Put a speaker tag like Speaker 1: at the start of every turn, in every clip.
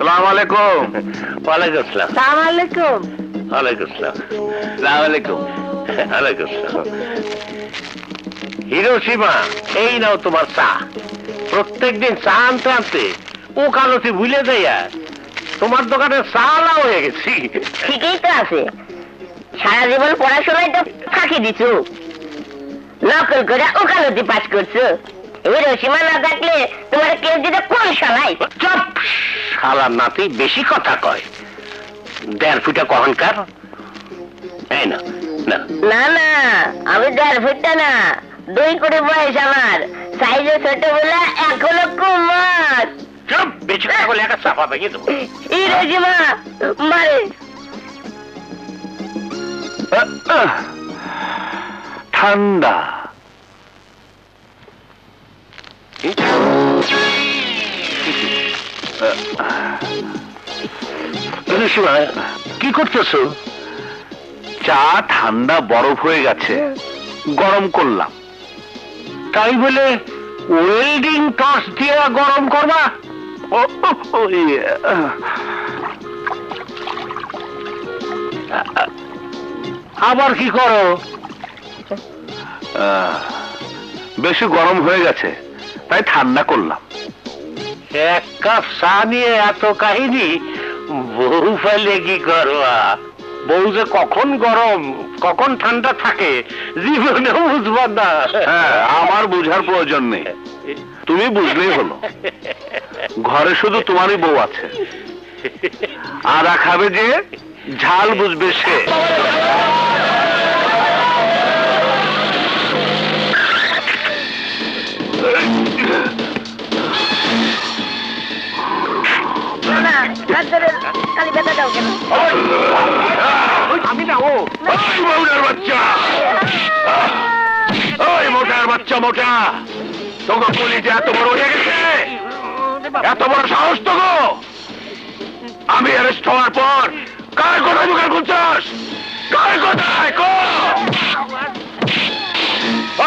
Speaker 1: সালাম আলাইকুম।
Speaker 2: ওয়ালাইকুম আসসালাম।
Speaker 3: সালাম আলাইকুম।
Speaker 2: ওয়ালাইকুম আসসালাম। সালাম আলাইকুম। ওয়ালাইকুম আসসালাম। হিরোশিমা, এই নাও তোমার চা। প্রত্যেকদিন চা আনতে আনতে ও কালতি ভুলে যাইয়া তোমার দোকানে চা আলা হয়ে গেছি।
Speaker 3: ঠিকই তো আছে, সারা জীবন পড়াশোনায় তো ফাঁকি দিছো, নকল করে ওকালতি পাস করছো। হিরোশিমা না থাকলে তোমার কেউ দিতে কোন শালাই।
Speaker 2: চুপ! শালার নাতি বেশি কথা কয়। 1.5 ফুটা কহনকার। এই না না
Speaker 3: না না, আমি 1.5 ফুটটা না, 2 কোটি বয়স আমার, সাইজে ছোট বলে এখনো কুমার।
Speaker 2: চুপ! বেশি কথা বলে একটা চাপা ভেঙে দেবো।
Speaker 3: হিরোশিমা মারে।
Speaker 1: ঠান্ডা।
Speaker 2: হিরোশিমা, কি করতেছো?
Speaker 1: চা ঠান্ডা বরফ হয়ে গেছে, গরম করলাম।
Speaker 2: তাই বলে ওয়েল্ডিং টর্চ দিয়ে গরম করবা? আবার কি করো?
Speaker 1: বেশি গরম হয়ে গেছে, তাই ঠান্ডা করলাম।
Speaker 2: 1 কাপ চা নিয়ে এত কাহিনী, বউ ফেলে কি করবা? বউ যে কখন গরম কখন ঠান্ডা থাকে জীবনে বুঝবা না।
Speaker 1: হ্যাঁ, আমার বুঝার প্রয়োজন নেই, তুমি বুঝলেই হলো। ঘরে শুধু তোমারই বউ আছে, আদা খাবে যে, ঝাল বুঝবে সে।
Speaker 3: খালি ব্যথা দাও কেন?
Speaker 2: আমি না, ও
Speaker 1: মোটার বাচ্চা, ওই মোটার বাচ্চা মোটা, তোকে বলি যে এত বড় হয়ে গেছে, এত বড় সাহস তো গো। আমি অ্যারেস্ট হওয়ার পর কার কোথায় দোকান খুলছস? কার কোথায় কো?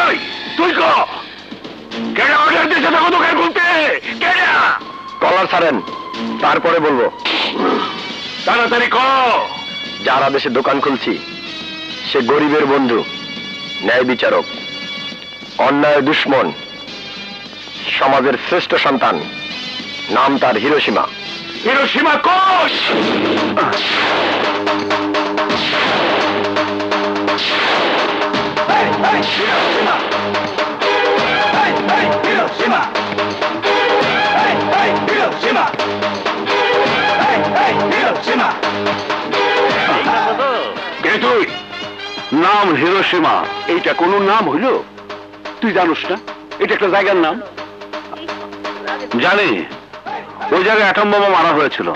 Speaker 1: ওই তুই কো, কেডা অর্ডার দিয়েছে তোকে দোকান খুলতে? কেডা?
Speaker 4: কলার ছাড়েন, তারপরে বলবো।
Speaker 1: তাড়াতাড়ি কো।
Speaker 4: যারা দেশে দোকান খুলছি সে গরিবের বন্ধু, ন্যায় বিচারক, অন্যায় দুশ্মন, সমাজের শ্রেষ্ঠ সন্তান, নাম তার হিরোশিমা।
Speaker 1: হিরোশিমা কোষ। Hiroshima, Hiroshima, Hiroshima, Hiroshima. কে তুই? নাম হিরোশিমা। এইটা কোনো নাম হইল? তুই জানোস না এটা একটা জায়গার নাম? জানি, ওই জায়গায় অ্যাটম বোমা মারা হয়েছিল।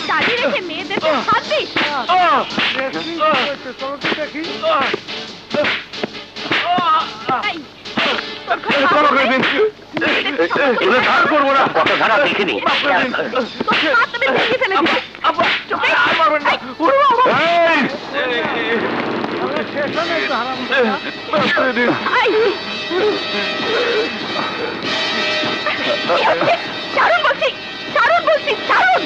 Speaker 3: দাঁড়িয়ে রেখে মেয়েদেরকে ছাড়বিস?
Speaker 2: করবো না, কত ধারা দেখিনি।
Speaker 3: চারণ বলছি, চারণ বলছি, চারণ।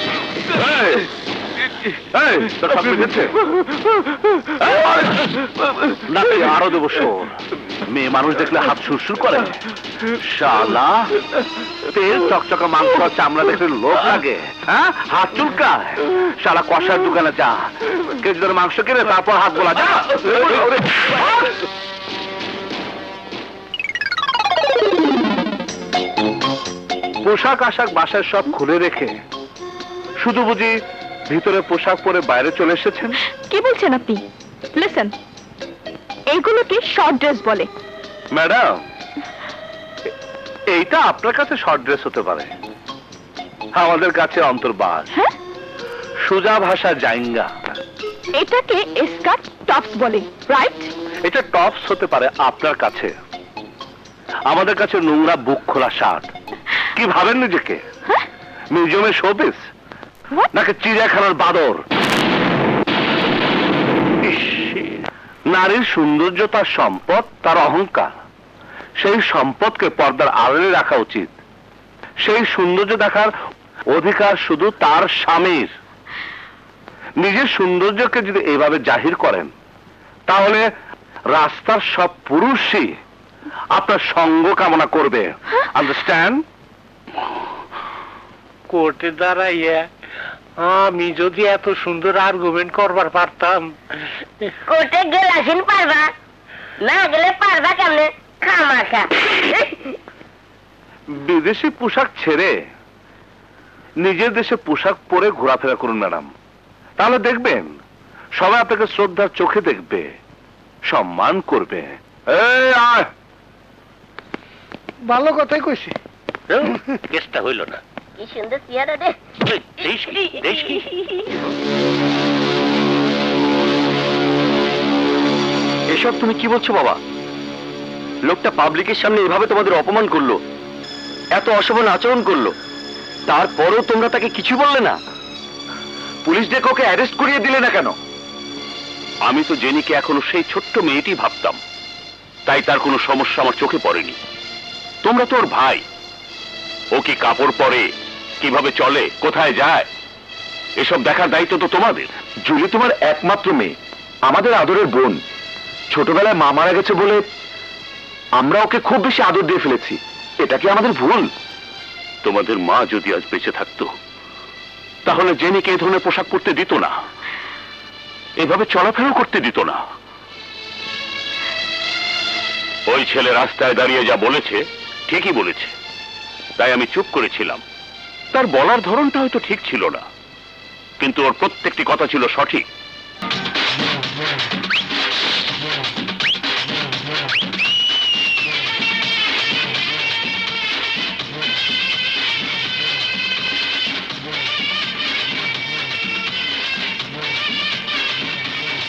Speaker 1: আরো দেবো শোর। মেয়ে মানুষ দেখলে হাত সুরসুর করে। শালা, তেল চকচকা মাংস চামড়া দেখলে লোভ লাগে, হ্যাঁ? হাত চুলকায়। শালা কষার দোকানে যা, কেজি ধরে মাংস কিনে তারপর হাত বলা যা। পোশাক আশাক বাসায় সব খুলে রেখে শুধু বুঝি ভিতরে পোশাক পরে বাইরে চলে এসেছেন?
Speaker 5: কি বলছেন আপনি? লিসেন, এইগুলোকে শর্ট ড্রেস বলে।
Speaker 1: ম্যাডাম, এইটা আপনার কাছে শর্ট ড্রেস হতে পারে, আমাদের কাছে অন্তর্বাস,
Speaker 5: হ্যাঁ,
Speaker 1: সোজা ভাষা জাইঙ্গা।
Speaker 5: এটাকে স্কার্ট টপস বলে, রাইট?
Speaker 1: এটা টপস হতে পারে আপনার কাছে, আমাদের কাছে নোংরা বুক খোলা শার্ট। কি ভাবেন নিজেকে?
Speaker 5: হ্যাঁ,
Speaker 1: মিউজিয়ামের শোপিস
Speaker 5: What?
Speaker 1: নাকি চিড়িয়াখানার বাদর? ইস, নারীর সৌন্দর্য তার সম্পদ, তার অহংকার। সেই সম্পদকে পর্দার আড়ালে রাখা উচিত। সেই সৌন্দর্য দেখার অধিকার শুধু তার স্বামীর। নিজের সৌন্দর্যকে যদি এইভাবে জাহির করেন, তাহলে রাস্তার সব পুরুষই আপনার সঙ্গ কামনা করবে। আন্ডারস্ট্যান্ড?
Speaker 2: কোর্টে দাঁড়াইয়া আমি যদি এত সুন্দর আর্গুমেন্ট করবার পারতাম।
Speaker 3: কোর্টে গেলে আসেন পারবা, না গেলে পারবা কেমনে? খামাখা।
Speaker 1: বিদেশি পোশাক ছেড়ে নিজের দেশে পোশাক পরে ঘোরাফেরা করুন ম্যাডাম, তাহলে দেখবেন সবাই আপনাকে শ্রদ্ধার চোখে দেখবে, সম্মান করবে। এই আয়।
Speaker 6: ভালো কথাই কইছি।
Speaker 2: কেসটা হইল না।
Speaker 3: কি সুন্দর চেহারা রে।
Speaker 2: ওই, দেশ কি? দেশ কি?
Speaker 4: এসব তুমি কি বলছো বাবা? লোকটা পাবলিকের সামনে এভাবে তোমাদের অপমান করলো, এত অশোভন আচরণ করলো, তারপরও তোমরা তাকে কিছু বললে না? পুলিশ ডেকে ওকে অ্যারেস্ট করিয়ে দিলে না কেন?
Speaker 1: আমি তো জেনিকে এখনো সেই ছোট্ট মেয়েটি ভাবতাম, তাই তার কোনো সমস্যা আমার চোখে পড়েনি। তোমরা তো ওর ভাই, ও কি কাপড় পরে, কিভাবে চলে, কোথায় যায়, এসব দেখার দায়িত্ব তো তোমাদের।
Speaker 4: জুলি তোমার একমাত্র মেয়ে, আমাদের আদরের বোন। ছোটবেলায় মা মারা গেছে বলে আমরা ওকে খুব বেশি আদর দিয়ে ফেলেছি, এটা কি আমাদের ভুল?
Speaker 1: তোমাদের মা যদি আজ বেঁচে থাকতো, তাহলে জেনিকে এই ধরনের পোশাক পরতে দিত না, এভাবে চলাফেরা করতে দিত না। ওই ছেলে রাস্তায় দাঁড়িয়ে যা বলেছে ঠিকই বলেছে, তাই আমি চুপ করেছিলাম। তার বলার ধরনটা হয়তো ঠিক ছিল না, কিন্তু ওর প্রত্যেকটি কথা ছিল সঠিক।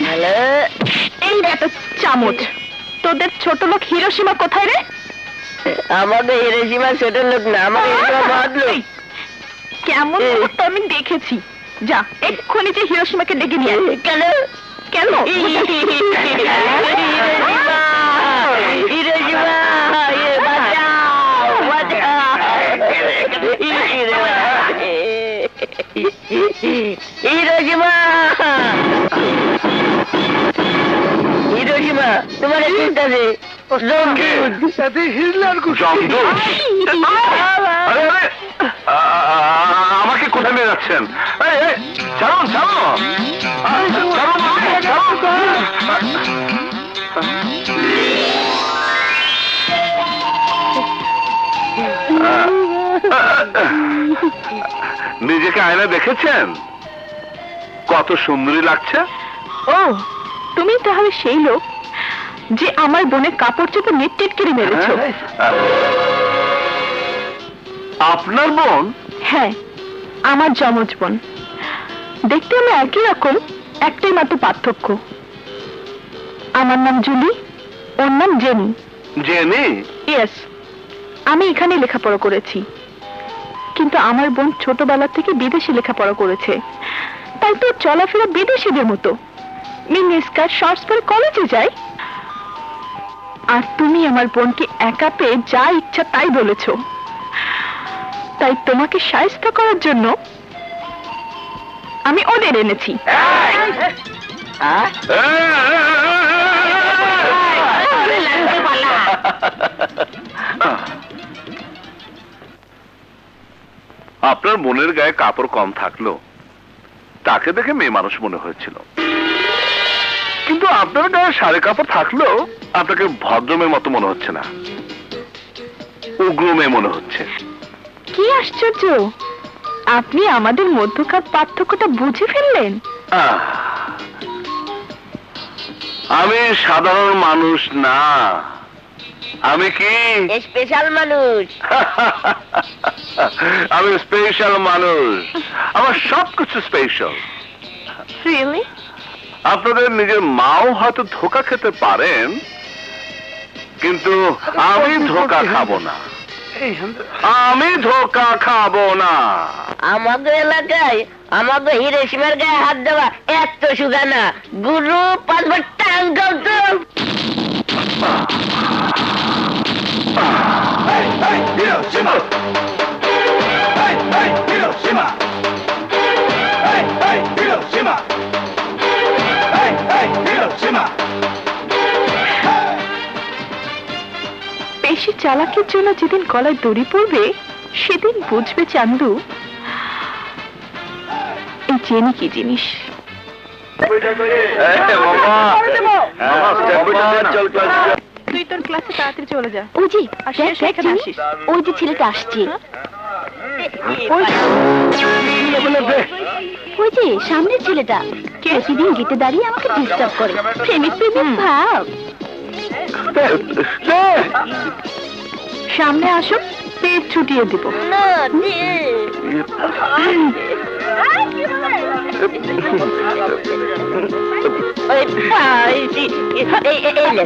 Speaker 3: হ্যালো,
Speaker 5: এই একটা চামচ। তোদের ছোট লোক হিরোশিমা কোথায় রে?
Speaker 3: আমাদের হিরোশিমা ছোট লোক না, আমাদের হিরোশিমা বড় লোক।
Speaker 5: কেমন মুহূর্ত আমি দেখেছি। যা এক্ষুনি যে হিরোশিমাকে ডেকে নিয়ে আয়।
Speaker 3: কেন?
Speaker 5: কেন?
Speaker 3: হিরোশিমা, বাঁচাও, বাঁচাও। হিরোশিমা, হিরোশিমা, তোমার চিন্তাছে
Speaker 1: জমদূত? আরে, আরে, আমাকে কোথায় নিয়ে যাচ্ছেন? এই, এই, ছাড়ুন, ছাড়ুন। ছাড়ুন, ছাড়ুন। নিজেকে আয়না দেখেছেন? কত সুন্দরী লাগছে।
Speaker 5: ও, তুমি তাহলে সেই লোক যে আমার বোনের কাপড় চোপড় নেট করে মেরেছো।
Speaker 1: আপনার বোন?
Speaker 5: হ্যাঁ, আমার যমজ বোন। দেখতে আমরা একই রকম, একটাই মাত্র পার্থক্য। আমার নাম জুলি, ওর নাম জেনি।
Speaker 1: জেনি?
Speaker 5: ইয়েস, আমি এখানে লেখাপড়া করেছি, কিন্তু আমার বোন ছোটবেলা থেকে বিদেশে লেখাপড়া করেছে, তাই তো চলাফেরা বিদেশিদের মতো। মিনি স্কার্ট শর্টস পরে কলেজে যায়। আর তুমি আমার বোনকে একা পেয়ে যা ইচ্ছা তাই বলেছো, তাই তোমাকে শায়েস্তা করার জন্য আমি ওদের এনেছি।
Speaker 1: আপনার মনের গায়ে কাপড় কম থাকলো, তাকে দেখে মেয়ে মানুষ মনে হয়েছিল, কিন্তু আপনার গায়ে শাড়ি কাপড় থাকলেও আপনাকে ভদ্র মেয়ে মতো মনে হচ্ছে না, উগ্র মেয়ে মনে হচ্ছে।
Speaker 5: কি আশ্চর্য, আপনি আমাদের মধ্যকার পার্থক্যটা বুঝে ফেললেন?
Speaker 1: আহ, আমি সাধারণ মানুষ না, আমি কি
Speaker 3: স্পেশাল মানুষ।
Speaker 1: আমি স্পেশাল মানুষ, আমার সবকিছু স্পেশাল।
Speaker 5: রিয়েলি?
Speaker 1: আপনাদের নিজের মাও হয়তো ধোকা খেতে পারেন, কিন্তু আমি ধোকা খাবো না, আমি ধোকা খাবো না।
Speaker 3: আমাদের এলাকায় আমাদের হিরোশিমার গায়ে হাত দেওয়া এত সুগা না। গুরু 5 বার টাং করতো।
Speaker 5: বেশি চালাকির জন্য যেদিন গলায় দড়ি পড়বে সেদিন বুঝবে চান্দু এই জেনি কি জিনিস। তুই তোর ক্লাসে তাড়াতাড়ি চলে যা।
Speaker 6: ওই যে
Speaker 5: আর শেষ
Speaker 6: দেখ
Speaker 5: এখানে
Speaker 6: চিনি,
Speaker 5: আসিস।
Speaker 6: ওই যে ছেলেটা আসছে। ওই যে সামনের ছেলেটা প্রতিদিন গেটে দাঁড়িয়ে আমাকে ডিস্টার্ব করে। প্রেমিক প্রেমিক ভাব।
Speaker 5: সামনে আসো, পেট ছুটিয়ে দিব।
Speaker 3: না, দি। ওই ভাই, এই লে।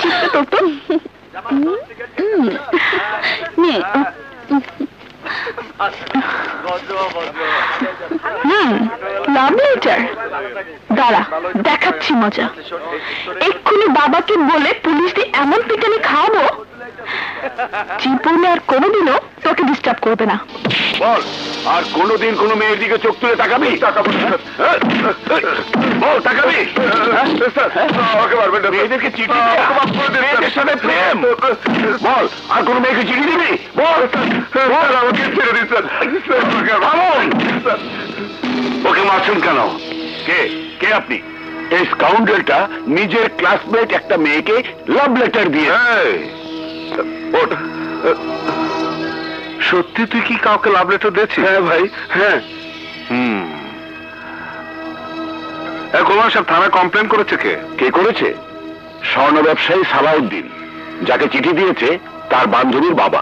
Speaker 5: চিত্ত তোর তো
Speaker 6: নে,
Speaker 5: লাভ লেটার। দাঁড়া, দেখাচ্ছি মজা। এক্ষুনি বাবাকে বলে পুলিশ দিয়ে এমন পিটানি খাওয়াবো জীবনে আর কোনোদিনও তোকে ডিস্টার্ব করবে না।
Speaker 1: বল, আর কোনোদিন কোনো মেয়ের দিকে চোখ তুলে তাকাবি? বল, তাকাবি? মেয়েদেরকে চিঠি দিয়ে অপমান করে দিবি, মেয়েদের সাথে প্রেম। বল, আর কোনো মেয়েকে চিঠি দিবি? বল, বল, আমাকে ছেড়ে দিন স্যার। ওকে মারছেন কেন? কে কে আপনি? এই স্কাউন্ডারটা নিজের ক্লাসমেট একটা মেয়েকে লাভ লেটার দিয়ে। সত্যি তুই কি কাউকে লাভ লেটার দিয়েছিস? হ্যাঁ ভাই, হ্যাঁ। গোলাম সাহেব থানায় কমপ্লেন করেছে কে? কে করেছে? স্বর্ণ ব্যবসায়ী সালাউদ্দিন, যাকে চিঠি দিয়েছে তার বান্ধবীর বাবা।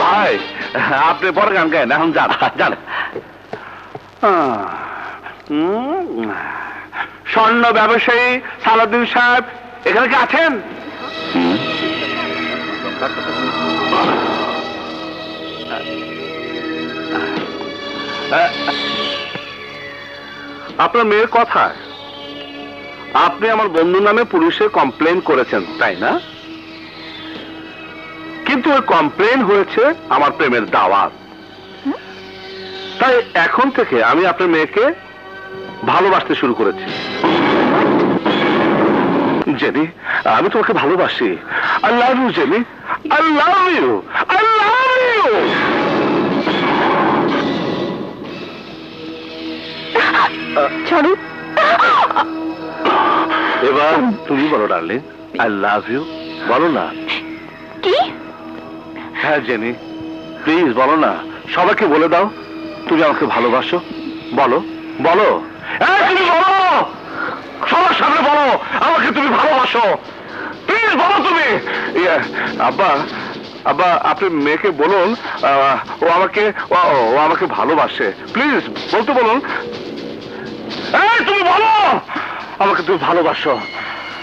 Speaker 1: ভাই, আপনি পরে গান গায়েন, এখন যান যান। স্বর্ণ ব্যবসায়ী সালাউদ্দিন সাহেব এখানে কি আছেন? আপনার মেয়ের কথা, আপনি আমার বন্ধু নামে পুলিশে কমপ্লেন করেছেন, তাই না? কিন্তু ওই কমপ্লেন হয়েছে আমার প্রেমের দাওয়াত। তাই এখন থেকে আমি আপনার মেয়েকে ভালোবাসতে শুরু করেছি। জেনি, আমি তোমাকে ভালোবাসি। I love you Jenny, I love you, I love you.
Speaker 5: ছাড়ু।
Speaker 1: এবার তুমি বলো ডার্লিং, আই লাভ ইউ বলো না।
Speaker 5: কি?
Speaker 1: হ্যাঁ জেনি, প্লিজ বলো না, সবাইকে বলে দাও তুমি আমাকে ভালোবাসো। বলো বলো, তুমি বলো, সবার সামনে বলো আমাকে তুমি ভালোবাসো। প্লিজ বলো তুমি। আব্বা, আব্বা, আপনি মেয়েকে বলুন ও আমাকে ভালোবাসে। প্লিজ বলতে বলুন। তুমি বলো আমাকে তুমি ভালোবাসো।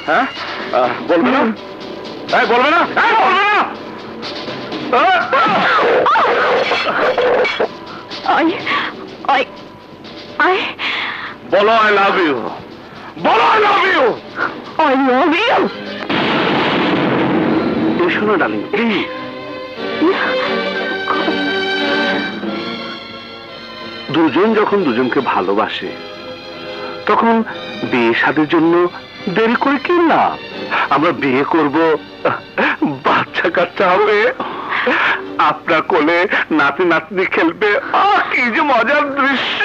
Speaker 1: হ্যাঁ, বলবে না? বলবে না? বলবে না? বলো আই লাভ ইউ, বলো I love you,
Speaker 5: I love you.
Speaker 1: এসো না ডার্লিং, প্লিজ। দুজন যখন দুজনকে ভালোবাসে তখন বিয়ে শাদীর জন্য দেরি করে কি লাভ? আমরা বিয়ে করব, বাচ্চা কাচ্চা হবে, আপনার কোলে নাতি নাতনি খেলবে। কি যে মজার দৃশ্য!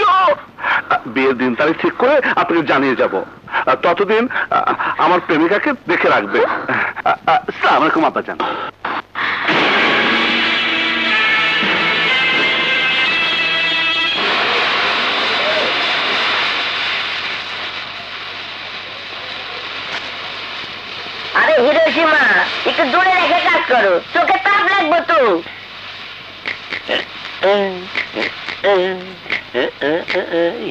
Speaker 1: বিয়ের দিন তারিখ ঠিক করে আপনাকে জানিয়ে যাব। ততদিন আমার প্রেমিকাকে দেখে রাখবে। আসসালামু আলাইকুম আব্বাজান।
Speaker 3: আরে হিরোশিমা, একটু দূরে রেখে কাজ করো, চোখে তাপ লাগবে তো।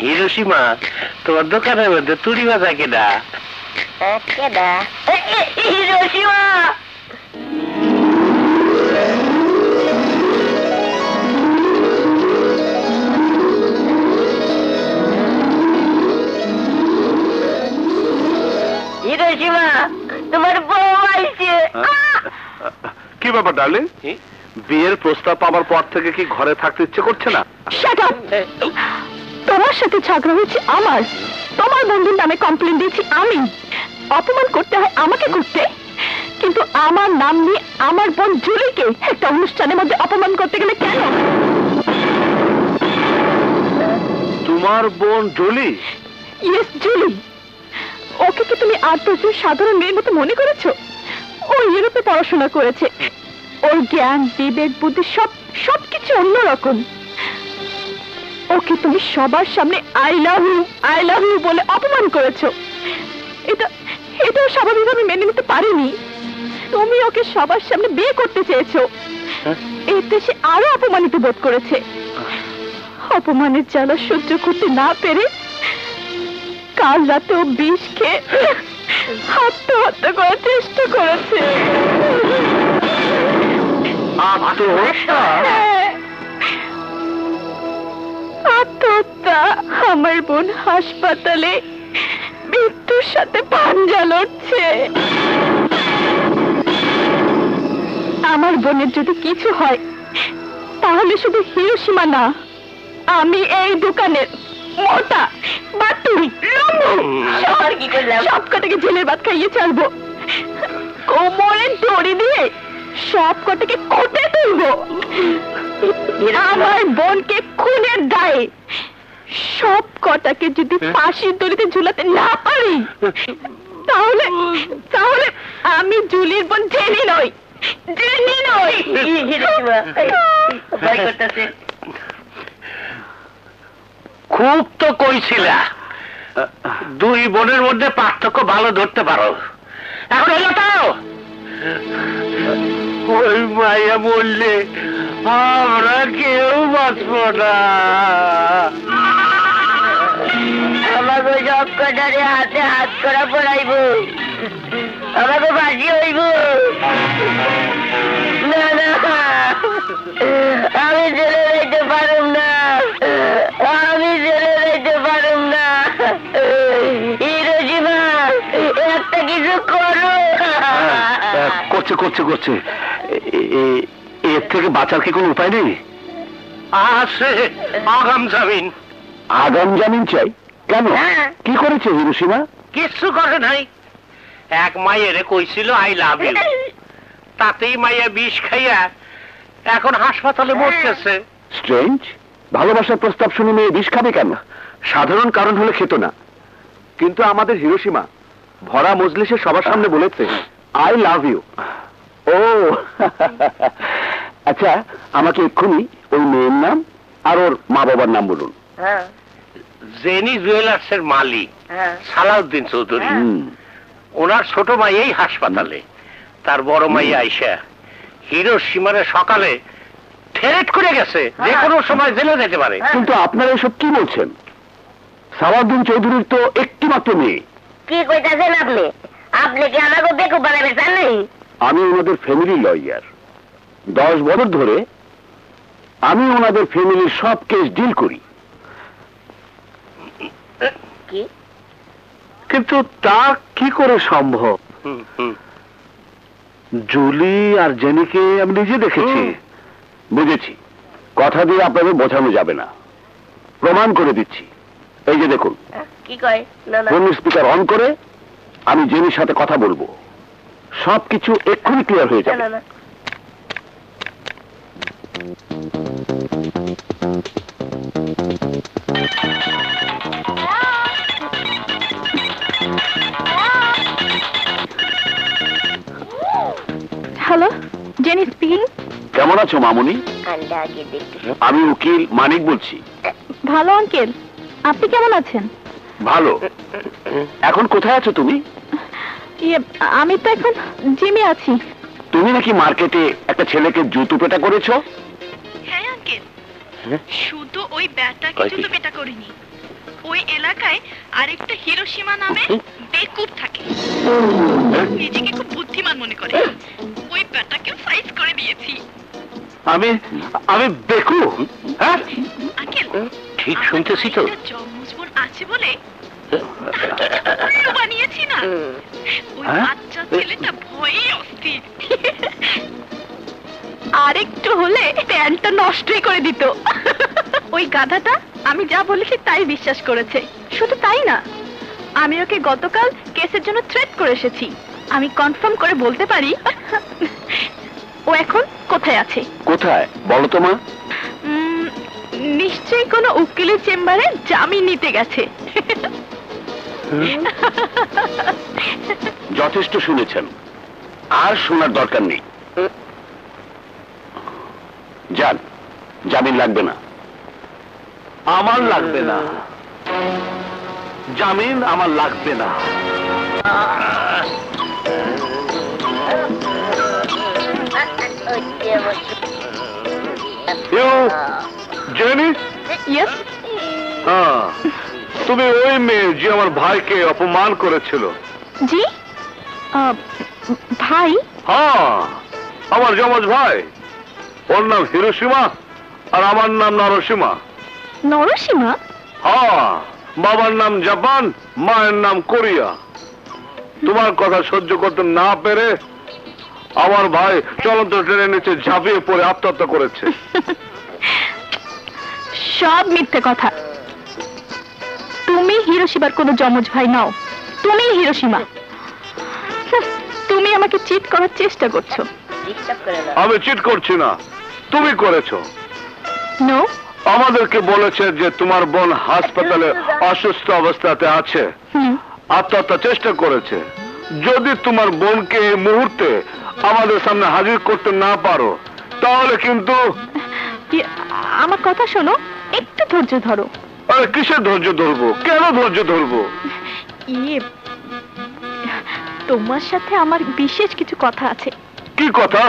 Speaker 2: হিরোশিমা, তোমার দোকানের মধ্যে তুড়ি বাজা কেডা?
Speaker 3: কেডা? হিরোশিমা। হিরোশিমা, তোমার বউ আইছে।
Speaker 1: কি ব্যাপার ডার্লিং, বিয়ের প্রস্তাব পাওয়ার পর থেকে কি ঘরে থাকতে ইচ্ছে করছে না?
Speaker 5: Shut up! তোমার সাথে ঝগড়া হয়েছে আমার, তোমার বন্ধুর নামে কমপ্লেন দিয়েছি আমি, অপমান করতে হয় আমাকে করতে, কিন্তু আমার নাম নিয়ে আমার বোন জুলিকে একটা অনুষ্ঠানের মধ্যে অপমান করতে গেলে কেন?
Speaker 1: তোমার বোন জুলি?
Speaker 5: Yes, Julie. ওকে কি তুমি 8 বছর সাধারণ মেয়ের মতো মনে করেছো? ও ইউরোপে পড়াশোনা করেছে, ওর জ্ঞান বিবেক বুদ্ধি সবকিছু অন্যরকম। ওকে তুমি সবার সামনে আই লাভ ইউ বলে অপমান করেছো। এটাও স্বাভাবিকভাবে মেনে নিতে পারিনি। তুমি ওকে সবার সামনে বিয়ে করতে চেয়েছো, এতে সে আরো অপমানিত বোধ করেছে। অপমানের জ্বালা সহ্য করতে না পেরে কাল রাতে ও বিষ খেয়ে আত্মহত্যা করার চেষ্টা করেছে। আত্মহত্যা। আমার বোন হাসপাতালে মৃত্যুর সাথে পাঞ্জা লড়ছে। আমার বোনের যদি কিছু হয় তাহলে শুধু হিরোশিমা না, আমি এই দোকানের মোটা বাটুরি সব কটাকে জেলের ভাত খাইয়ে ছাড়বো, কোমরে দড়ি দিয়ে সব কটাকে কোটে তুলবো। আমার বোনকে খুনের দায়ে সব কটাকে যদি ফাঁসির দড়িতে ঝুলাতে না পারি তাহলে আমি জুলির বোন জেনি নই।
Speaker 2: খুব তো কইছিলা দুই বোনের মধ্যে পার্থক্য ভালো ধরতে পারো, এখন এলো তো ওই মায়া বললে আমরা কেউ বাঁচব না।
Speaker 3: আমাকে সব কটারে হাতে হাত করা পড়াইব, আমাকে বাজি হইব না। না, আমি জেলে যাইতে পারুম না, আমি জেলে যাইতে পারুম না। হিরোশিমা, একটা কিছু করো।
Speaker 1: করছে এর থেকে বাঁচার কি কোনো উপায় নেই?
Speaker 2: আছে আগাম জামিন।
Speaker 1: আগাম জামিন চাই? কেন, কি করেছে হিরোশিমা?
Speaker 2: কিচ্ছু করে নাই, এক মায়েরে কইছিল আই লাভ ইউ, তাতেই মাইয়া বিষ খাইয়া এখন হাসপাতালে মরতেছে।
Speaker 1: স্ট্রেঞ্জ, ভালোবাসার প্রস্তাব শুনে মেয়ে বিষ খাবে কেন? সাধারণ কারণ হলে খেত না, কিন্তু আমাদের হিরোশিমা ভরা মজলিসে সবার সামনে বলেছে আই লাভ ইউ। ও আচ্ছা, আমাকে এক্ষুনি ওই মেয়ের নাম আর ওর মা বাবার নাম বলুন।
Speaker 2: জেনি জুয়েলার্স এর মালিক সালাউদ্দিন চৌধুরী, ওনার ছোট মাই এই হাসপাতালে, তার বড় মাই আইসা হিরোশিমারে সকালে থ্রেট করে গেছে যে কোনো সময় জেলে যেতে পারে।
Speaker 1: কিন্তু আপনারা এসব কি বলছেন? সালাউদ্দিন চৌধুরীর তো একটি মাত্র মেয়ে।
Speaker 3: কি কইতাছেন আপনি? আপনি কি আমাকে বেকুব বানাবে চান নাই?
Speaker 1: আমি ওনাদের ফ্যামিলি লয়ার, 10 বছর ধরে আমি ওনাদের ফ্যামিলির সব কেস ডিল করি। কিন্তু তা কি করে সম্ভব? জুলি আর জেনিকে আমি নিজে দেখেছি। বুঝেছি, কথা দিয়ে আপনাদের বোঝানো যাবে না, প্রমাণ করে দিচ্ছি। এই যে দেখুন,
Speaker 3: কি কয়? না না,
Speaker 1: ফোন স্পিকার অন করে আমি জেনির সাথে কথা বলবো, সবকিছু এক্ষুনি ক্লিয়ার হয়ে যাবে।
Speaker 3: না না,
Speaker 5: হ্যালো, জেনি স্পিকিং।
Speaker 1: কেমন আছো মামুনি?
Speaker 3: আন্ডা আগে দেখতে
Speaker 1: আমি উকিল মানিক বলছি।
Speaker 5: ভালো আঙ্কেল, আপনি কেমন আছেন?
Speaker 1: ভালো। এখন কোথায় আছো তুমি?
Speaker 5: ইয়ে, আমি তো এখন জিমে আছি।
Speaker 1: তুমি নাকি মার্কেটে একটা ছেলেকে জুতো পেটা করেছো?
Speaker 5: হ্যাঁ আঙ্কেল,
Speaker 1: হ্যাঁ?
Speaker 5: শুধু ওই ব্যাটাকে
Speaker 1: কয় কি?
Speaker 5: জুতো পেটা করিনি, ওই এলাকায় আরেকটা হিরোশিমা নামে বেকুব থাকে, নিজেকে খুব বুদ্ধিমান মনে করে। ওই ব্যাটাকে সাইজ করে দিয়েছি।
Speaker 1: আমি আমি বেকু? হ্যাঁ,
Speaker 5: আঙ্কেল,
Speaker 2: ঠিক শুনতেছি তো?
Speaker 5: জমজ বোন আছে বলে বানিয়েছি না। ওই
Speaker 1: হ্যাঁ?
Speaker 5: বাচ্চা ছেলেটা ভয়ে অস্থির। আরেকটু হলে প্যান্টটা নষ্টই করে দিত। ওই গাধাটা আমি যা বলেছি তাই বিশ্বাস করেছে। শুধু তাই না, আমি ওকে গতকাল কেসের জন্য থ্রেট করে এসেছি। আমি কনফার্ম করে বলতে পারি ও এখন কোথায় আছে।
Speaker 1: কোথায় বলো তো মা?
Speaker 5: নিশ্চয়ই কোনো উকিলের চেম্বারে জামিন নিতে গেছে।
Speaker 1: যথেষ্ট শুনেছেন, আর শোনার দরকার নেই। যান, জামিন লাগবে না। আমার লাগবে না, জামিন আমার লাগবে না। জেনি,
Speaker 5: ইয়েস,
Speaker 1: হ্যাঁ, তুমি ওই মেয়ে যে আমার ভাইকে অপমান করেছিল?
Speaker 5: জি। ভাই?
Speaker 1: হ্যাঁ, আমার যমজ ভাই। ওর নাম হিরোশিমা আর আমার নাম নরসীমা।
Speaker 5: নরসীমা?
Speaker 1: হ্যাঁ, বাবার নাম জাপান, মায়ের নাম কোরিয়া। তোমার কথা সহ্য করতে না পেরে আমার ভাই চলন্ত ট্রেনের নিচে ঝাঁপিয়ে পড়ে আত্মহত্যা করেছে।
Speaker 5: সব মিথ্যে কথা। তুমি হিরোশিমার কোনো যমজ ভাই নাও, তুমি হিরোশিমা। তুমি আমাকে চিট করার চেষ্টা করছো।
Speaker 3: ডিস্টার্ব করে না
Speaker 1: আমি চিট করছি না, তুমি করেছো।
Speaker 5: নো,
Speaker 1: আমাদেরকে বলেছে যে তোমার বোন হাসপাতালে অসুস্থ অবস্থাতে আছে, আত্মহত্যা চেষ্টা করেছে। যদি তোমার বোনকে এই মুহূর্তে আমাদের সামনে হাজির করতে না পারো তাহলে কিন্তু।
Speaker 5: আমার কথা শোনো, একটু ধৈর্য ধরো।
Speaker 1: আরে কিসের ধৈর্য ধরবো? কেন ধৈর্য ধরবো?
Speaker 5: ইয়ে, তোমার সাথে আমার বিশেষ কিছু কথা আছে।
Speaker 1: কি কথা?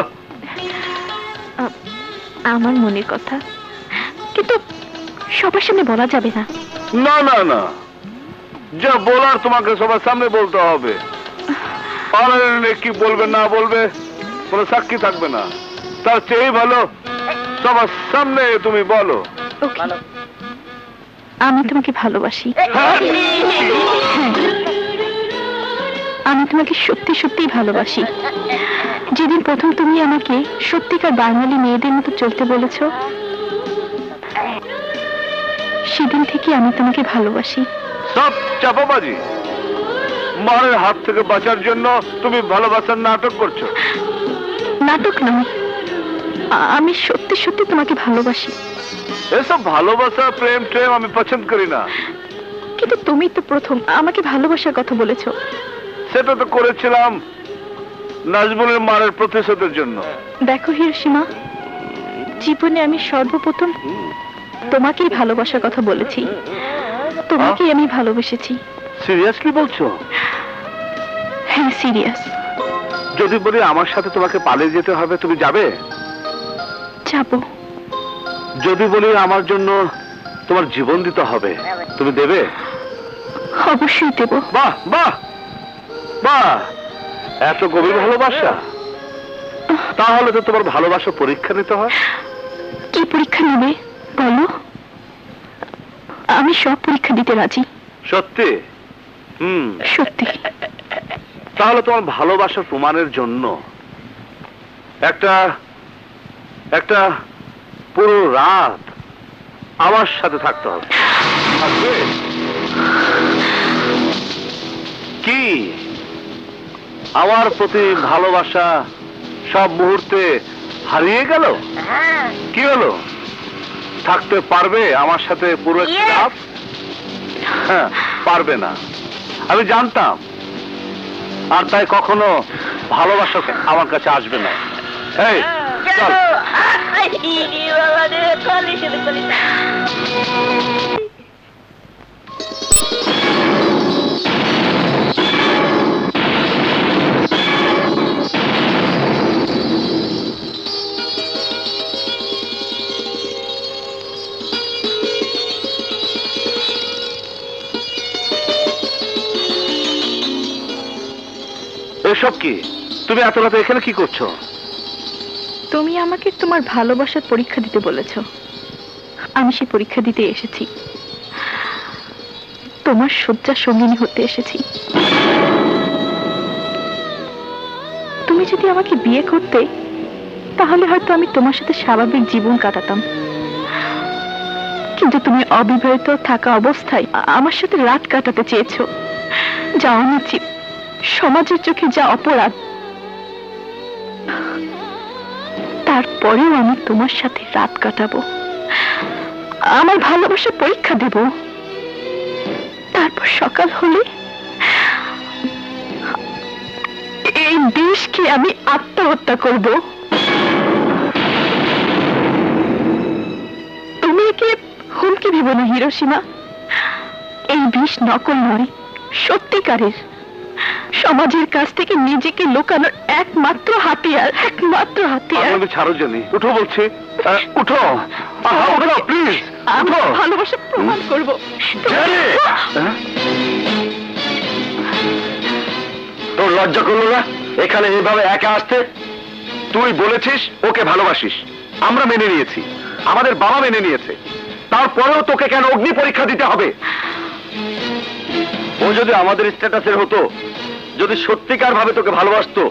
Speaker 5: আমার মনের কথা, কিন্তু সবার সামনে বলা যাবে না।
Speaker 1: না না না, যা বলার তোমাকে সবার সামনে বলতে হবে। পাড়ার কি বলবে না বলবে কোনো সাক্ষী থাকবে না। তার চেয়ে ভালো সবার সামনে তুমি বলো।
Speaker 5: ওকে, আমি তোমাকে ভালোবাসি।
Speaker 1: হ্যাঁ?
Speaker 5: আমি তোমাকে সত্যি সত্যি ভালোবাসি। যেদিন প্রথম তুমি আমাকে সত্যিকার বাঙালি মেয়েদের মতো চলতে বলেছো, সেদিন থেকে আমি তোমাকে ভালোবাসি।
Speaker 1: সব চাপাবাজি। মায়ের হাত থেকে বাঁচার জন্য তুমি ভালোবাসার নাটক করছো।
Speaker 5: নাটক নয়, আমি সত্যি সত্যি তোমাকে ভালোবাসি।
Speaker 1: এসব ভালোবাসা প্রেম প্রেম আমি পছন্দ করি না।
Speaker 5: কিন্তু তুমি তো প্রথম আমাকে ভালোবাসার কথা বলেছো।
Speaker 1: সেটা তো করেছিলাম নাজমুলের মারের প্রতিশোধের জন্য।
Speaker 5: দেখো হিরোশিমা, জীবনে আমি সর্বপ্রথম তোমাকেই ভালোবাসার কথা বলেছি। তোমাকেই আমি ভালোবেসেছি।
Speaker 1: সিরিয়াসলি বলছো?
Speaker 5: হ্যাঁ, সিরিয়াস।
Speaker 1: যদি বলি আমার সাথে তোমাকে পালিয়ে যেতে হবে, তুমি যাবে?
Speaker 5: যাবো।
Speaker 1: যদি বলি আমার জন্য তোমার জীবন দিতে হবে, তুমি দেবে?
Speaker 5: অবশ্যই দেব।
Speaker 1: বাহ বাহ বাহ, এত গভীর ভালোবাসা। তাহলে তো তোমার ভালোবাসা পরীক্ষা নিতে হয়।
Speaker 5: কি পরীক্ষা নেবে বলো? আমি সব পরীক্ষা দিতে রাজি।
Speaker 1: সত্যি?
Speaker 5: সত্যি।
Speaker 1: তাহলে তোমার ভালোবাসার প্রমাণের জন্য একটা একটা পুরো রাত আমার সাথে থাকতে হবে। থাকবে কি? আমার প্রতি ভালোবাসা সব মুহূর্তে হারিয়ে গেল? কি হলো? থাকতে পারবে আমার সাথে পুরো একটা রাত? হ্যাঁ, পারবে না। আমি জানতাম, আর তাই কখনো ভালোবাসা আমার কাছে আসবে না। এই, চল।
Speaker 3: বাবা রে, কলি শুরু করি না।
Speaker 1: এসব কি? তুমি এত রাতে এখানে কি করছো?
Speaker 5: তুমি আমাকে তোমার ভালোবাসার পরীক্ষা দিতে বলেছো, আমি সেই পরীক্ষা দিতে এসেছি। তোমার শয্যা সঙ্গিনী হতে এসেছি। তুমি যদি আমাকে বিয়ে করতে, তাহলে হয়তো আমি তোমার সাথে স্বাভাবিক জীবন কাটাতাম। কিন্তু তুমি অবিবাহিত থাকা অবস্থায় আমার সাথে রাত কাটাতে চেয়েছো, যা অনুচিত, সমাজের চোখে যা অপরাধ। তারপরেও আমি তোমার সাথে রাত কাটাবো, আমার ভালোবাসার পরীক্ষা দেব। তারপর সকাল হলে এই বিষকে আমি আত্মহত্যা করব। তুমি একে হুমকি ভেবো না হিরোশিমা, এই বিষ নকল নয়, সত্যিকারের। সমাজের কাছ থেকে নিজেকে লুকানোর একমাত্র হাতিয়ার, একমাত্র হাতিয়ার।
Speaker 1: আমাকে ছাড়ো জেনি, উঠো বলছি। উঠো, উঠো প্লিজ,
Speaker 5: আমি
Speaker 1: উঠো।
Speaker 5: ভালোবাসা প্রমাণ করবো।
Speaker 1: জেনি!
Speaker 4: তোর লজ্জা করলো না এখানে এইভাবে একা আসতে?
Speaker 1: তুই বলেছিস ওকে ভালোবাসিস, আমরা মেনে নিয়েছি, আমাদের বাবা মেনে নিয়েছে, তারপরেও তোকে কেন অগ্নি পরীক্ষা দিতে হবে?
Speaker 4: ও যদি আমাদের স্ট্যাটাসের হতো, যদি সত্যিকার ভাবে তোকে ভালোবাসতো,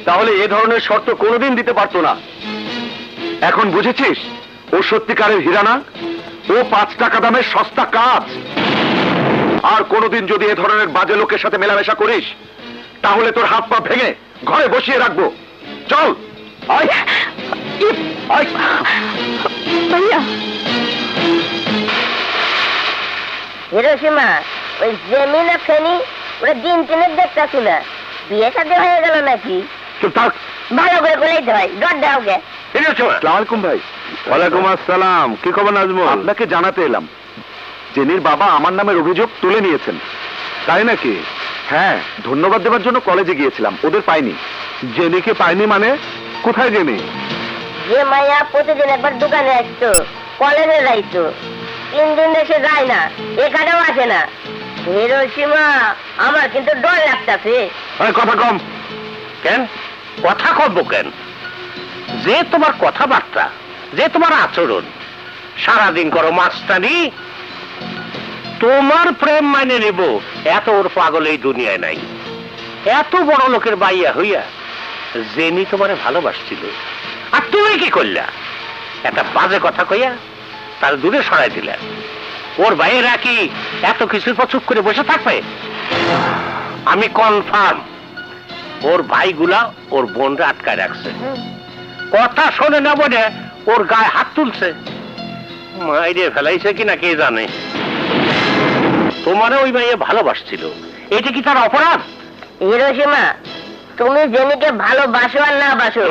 Speaker 4: তাহলে এ ধরনের শর্ত কোনোদিন দিতে পারতো না।
Speaker 1: এখন বুঝেছিস ও সত্যিকারের হীরা না, ও 5 টাকা দামের সস্তা কাজ। আর কোনোদিন যদি এ ধরনের বাজে লোকের সাথে মেলামেশা করিস, তাহলে তোর হাত পা ভেঙে ঘরে বসিয়ে রাখবো। চল, আয়, আয়।
Speaker 5: ভাইয়া,
Speaker 3: হিরোশিমা, ওই জেমিন আর ফেনি ওরা দিন তিনের দেখতেছি না, বিয়ে সাথে হয়ে গেল নাকি?
Speaker 1: চুপ থাক।
Speaker 3: ভালো করে বলেইতে হয়, ডর দাও গে।
Speaker 1: আসসালামু আলাইকুম ভাই। ওয়ালাইকুম আসসালাম। কি খবর নাজমুল? আপনাকে জানাতে এলাম, জেনির বাবা আমার নামের অভিযোগ তুলে নিয়েছেন। তাই নাকি? হ্যাঁ, ধন্যবাদ দেওয়ার জন্য কলেজে গিয়েছিলাম, ওদের পাইনি। জেনিকে পাইনি মানে? কোথায় জেনি?
Speaker 3: যে মাইয়া প্রতিদিন একবার দোকানে আসতো, কলেজে যাইতো, 3 দিন দেশে যায় না, এখানেও আসে না। হিরোশিমা, আমার কিন্তু ডর লাগতেছে।
Speaker 1: কথা কম।
Speaker 2: কেন কথা কব কেন? যে তোমার কথাবার্তা, যে তোমার আচরণ, সারাদিন করো মাস্তানি, তোমার প্রেম মানে নেব এত ওর পাগল এই দুনিয়ায় নাই। এত বড় লোকের বাইয়া হইয়া জেনি তোমারে ভালোবাসছিল, আর তুমি কি করলা? একটা বাজে কথা কইয়া তার দূরে সরাই দিলা। ওর ভাইয়েরা কি এত কিছুর পর চুপ করে বসে থাকবে? আমি কনফার্ম ওর ভাইগুলা ওর বোনরা আটকায় রাখছে। কথা শোনে না বলে ওর গায়ে হাত তুলছে, মাইরে ফেলাইছে কিনা কে জানে। তোমারে ওই মাইয়ে ভালোবাসছিল, এটা কি তার অপরাধ?
Speaker 3: হিরোশিমা, তুমি জেনিকে ভালোবাসো আর না বাসো,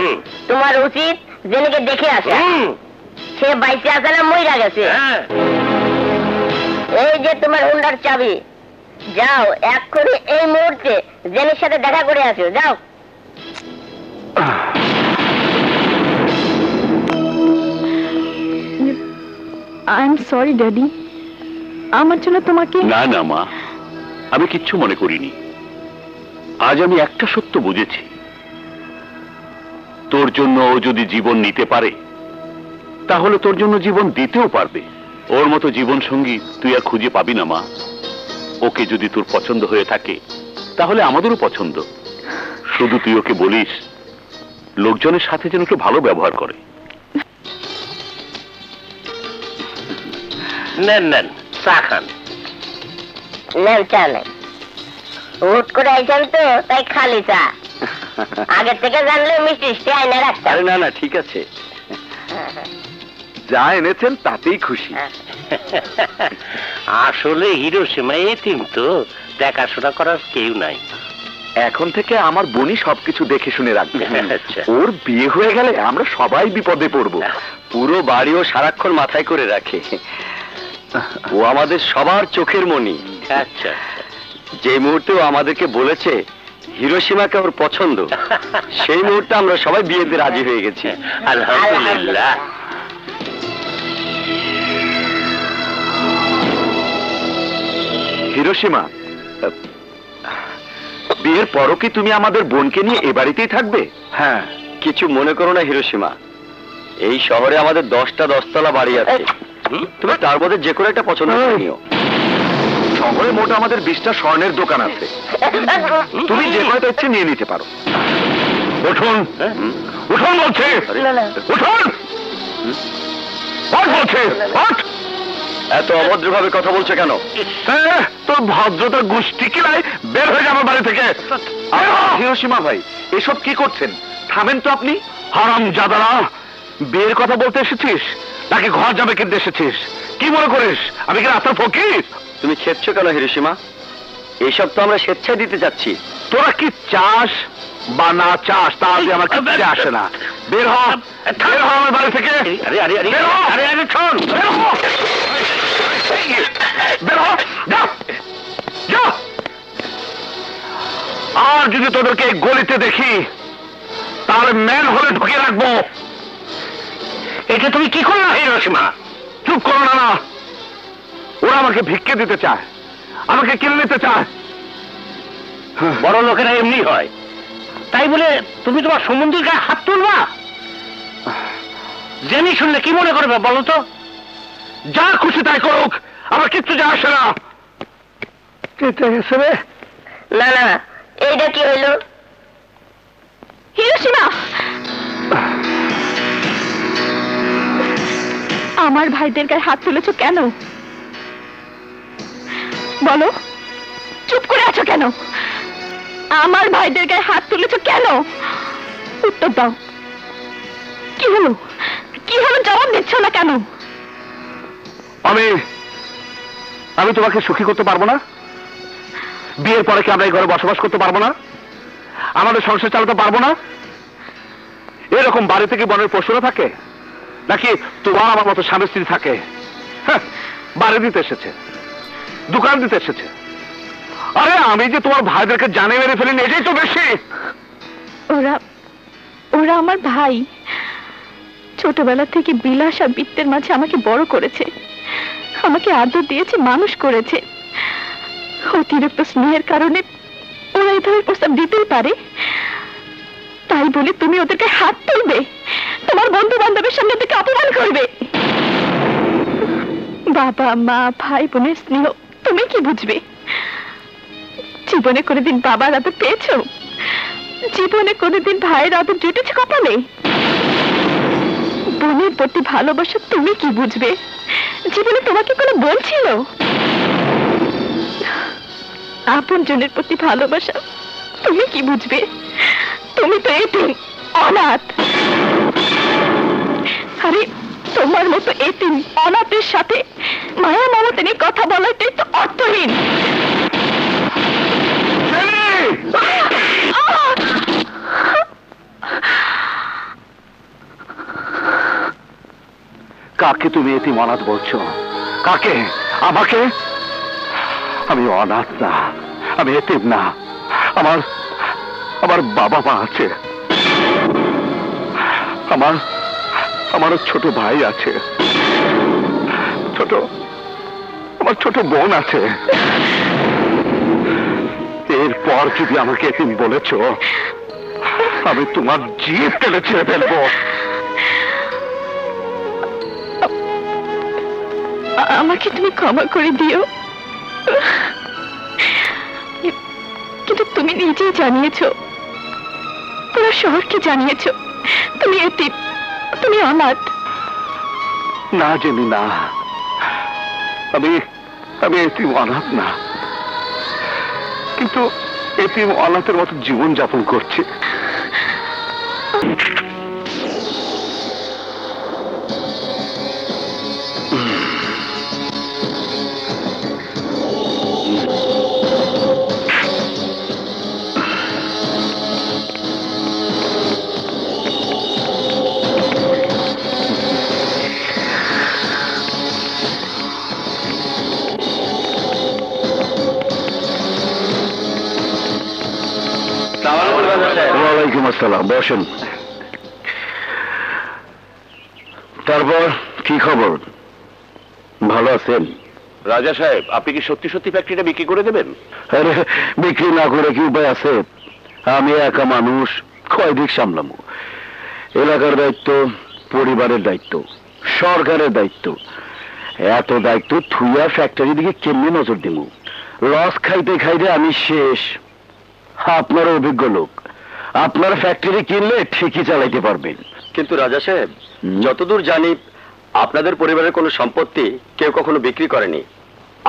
Speaker 3: তোমার উচিত জেনিকে দেখে আসা। সে বাইচে আছে না মইরা গেছে?
Speaker 2: হ্যাঁ,
Speaker 3: এই যে তোমার হুন্ডার চাবি, যাও এক্ষুনি এই মুহূর্তে জেনির সাথে দেখা করে আসো, যাও।
Speaker 5: আই এম সরি ড্যাডি, আমার জন্য তোমাকে।
Speaker 1: না না মা, আমি কিচ্ছু মনে করিনি। আজ আমি একটা সত্য বুঝেছি, তোর জন্য ও যদি জীবন নিতে পারে, তাহলে তোর জন্য জীবন দিতেও পারবে। ওর মতো জীবন সঙ্গী তুই আর খুঁজে পাবি না মা। ওকে যদি তোর পছন্দ হয়ে থাকে, তাহলে আমাদেরও পছন্দ। শুধু তুই ওকে বলিস লোকজনের সাথে যেন একটু ভালো ব্যবহার করে।
Speaker 2: নেন নেন চা খান।
Speaker 3: নেন চা নেন। হুট করে আইছেন তো, তাই খালি চা। আগের থেকে জানলে মিষ্টি আইনা রাখতাম।
Speaker 4: আরে না না, ঠিক আছে,
Speaker 1: যা এনেছেন তাতেই খুশি।
Speaker 2: আসলে হিরোশিমা এতিম তো, দেখাশোনা করার কেউ নাই।
Speaker 1: এখন থেকে আমার বোনই সবকিছু দেখে শুনে রাখবে।
Speaker 2: আচ্ছা।
Speaker 1: ওর বিয়ে হয়ে গেলে আমরা সবাই বিপদে পড়বো।
Speaker 4: পুরো বাড়িও সারাক্ষণ মাথায় করে রাখে। ও আমাদের সবার চোখের মণি।
Speaker 2: আচ্ছা
Speaker 4: যে মুহূর্তে ও আমাদেরকে বলেছে হিরোশিমাকে ওর পছন্দ, সেই মুহূর্তে আমরা সবাই বিয়েতে রাজি হয়ে গেছি।
Speaker 2: আলহামদুলিল্লাহ।
Speaker 1: হিরোশিমা, বিয়ের পরও কি তুমি আমাদের বোনকে নিয়ে এ বাড়িতেই থাকবে?
Speaker 4: হ্যাঁ, কিছু মনে করো না হিরোশিমা, এই শহরে আমাদের 10টা 10তলা বাড়ি আছে, তুমি তার মধ্যে যে কোনো একটা পছন্দ করে নিও।
Speaker 1: শহরে মোট আমাদের 20টা স্বর্ণের দোকান আছে, তুমি যে কয়টা ইচ্ছে নিয়ে নিতে পারো। উঠুন, উঠুন বলছে, উঠুন, ওঠ বলছে, ওঠ।
Speaker 4: এত অভদ্রভাবে কথা বলছো কেন?
Speaker 1: তোর ভদ্রতার গোষ্ঠী কি নাই, বের হয়ে যাবো বাড়ি থেকে। হিরোশিমা ভাই, এসব কি করছেন? থামেন তো আপনি। হারাম জাদারা, বিয়ের কথা বলতে এসেছিস নাকি ঘর যাবে কিনতে এসেছিস? কি মনে করিস আমি কি রাস্তার ফকির?
Speaker 4: তুমি খেপছো কেন হিরোশিমা? এইসব তো আমরা স্বেচ্ছায় দিতে যাচ্ছি।
Speaker 1: তোরা কি চাস বা না চাস তা আজ আমার কিচ্ছু আসে না। বের হ, বের হ আমার বাড়ি থেকে।
Speaker 2: আরে আরে আরে
Speaker 1: বের হ।
Speaker 2: আরে আরে শোন,
Speaker 1: বের হ। বের হ, যা, যা। আর যদি তোদেরকে এই গলিতে দেখি তাহলে ম্যান হলে ঢুকিয়ে রাখবো।
Speaker 2: এটা তুমি কি করলে হিরোশিমা?
Speaker 1: চুপ করো না, না। ওরা আমাকে ভিক্ষে দিতে চায়, আমাকে কিনে নিতে চায়।
Speaker 2: বড় লোকেরা এমনি হয়, তাই বলে তুমি তোমার সম্বন্ধীর গায়ে হাত তুলবা? জেনে শুনলে কি মনে করবে বলো তো?
Speaker 1: যা খুশি তাই করুক, আমার কিচ্ছু যায় আসে না। কেটে গেছে রে।
Speaker 3: না না, এইটা কি হইলো?
Speaker 5: হিরোশিমা, আমার ভাইদের গায়ে হাত তুলেছো কেন? বলো, চুপ করে আছো কেন? আমার ভাইদের গায়ে হাত তুলেছো কেন? উত্তর দাও। কি হলো, কি হলো, জবাব দিচ্ছ না কেন?
Speaker 1: আমি তোমাকে সুখী করতে পারবো না? বিয়ের পরে কি আমরা এই ঘরে বসবাস করতে পারবো না? আমাদের সংসার চালাতে পারবো না? এরকম বাড়ি থেকে বনের পশুরা থাকে নাকি তোমার আমার মতো স্বামী স্ত্রী থাকে? হ্যাঁ, বাড়ি দিতে এসেছে, দোকান দিতে এসেছে। আরে আমি যে তোমার ভাইদেরকে জানে মেরে ফেলিনি, এটাই তো বেশি।
Speaker 5: ওরা ওরা আমার ভাই। ছোটবেলা থেকে বিলাস আর বৃত্তের মাঝে আমাকে বড় করেছে, আমাকে আদর দিয়েছে, মানুষ করেছে। অতিরিক্ত স্নেহের কারণে ওরা এই ধরনের প্রস্তাব দিতেই পারে। তাই বলে তুমি ওদেরকে হাত তুলবে, তোমার বন্ধু বান্ধবের সামনে ওদেরকে অপমান করবে? বাবা মা ভাই বোনের স্নেহ তুমি কি বুঝবে? জীবনে কোনোদিন বাবার আদর পেয়েছো? জীবনে কোনোদিন ভাইয়ের আদর জুটেছে কপালে? বোনের প্রতি ভালোবাসা তুমি কি বুঝবে? জীবনে তোমাকে কোনো বোন ছিল? আপন জনের প্রতি ভালোবাসা তুমি কি বুঝবে? তুমি তো এতিম, অনাথ। আরে তোমার মতো এতিম অনাথের সাথে মায়া মমতা নিয়ে কথা বলাটাই তো অর্থহীন।
Speaker 1: কাকে তুমি এতিম অনাথ বলছো? কাকে? আমাকে? আমি অনাথ না, আমি এতিম না। আমার বাবা মা আছে, আমারও ছোট ভাই আছে, আমার ছোট বোন আছে। এরপর যদি আমাকে এতিম বলেছ, আমি তোমার জিভ টেনে ছেড়ে ফেলবো।
Speaker 5: আমাকে তুমি ক্ষমা করে দিও, কিন্তু তুমি নিজেই জানিয়েছো, পুরো শহরকে জানিয়েছো তুমি এতিম, তুমি অনাথ।
Speaker 1: না জেনি না, আমি এতিম অনাথ না, কিন্তু এতিম অনাথের মতো জীবন যাপন করছি।
Speaker 4: আসসালাম, বসেন। তারপর কি খবর, ভালো আছেন?
Speaker 1: রাজা সাহেব, আপনি কি সত্যি সত্যি ফ্যাক্টরিটা বিক্রি করে দেবেন?
Speaker 4: আরে বিক্রি না করে কি উপায় আছে? আমি একা মানুষ, কয় দিক সামলামো। এলাকার দায়িত্ব, পরিবারের দায়িত্ব, সরকারের দায়িত্ব, এত দায়িত্ব থুইয়া ফ্যাক্টরি দিকে কেমনি নজর দিব? লস খাইতে খাইতে আমি শেষ। আপনার অভিজ্ঞ লোক, আপনার ফ্যাক্টরি কিনলে ঠিকই চালাইতে পারবেন। কিন্তু রাজা সাহেব, যতদূর জানি আপনাদের পরিবারের কোনো সম্পত্তি কেউ কখনো বিক্রি করেনি,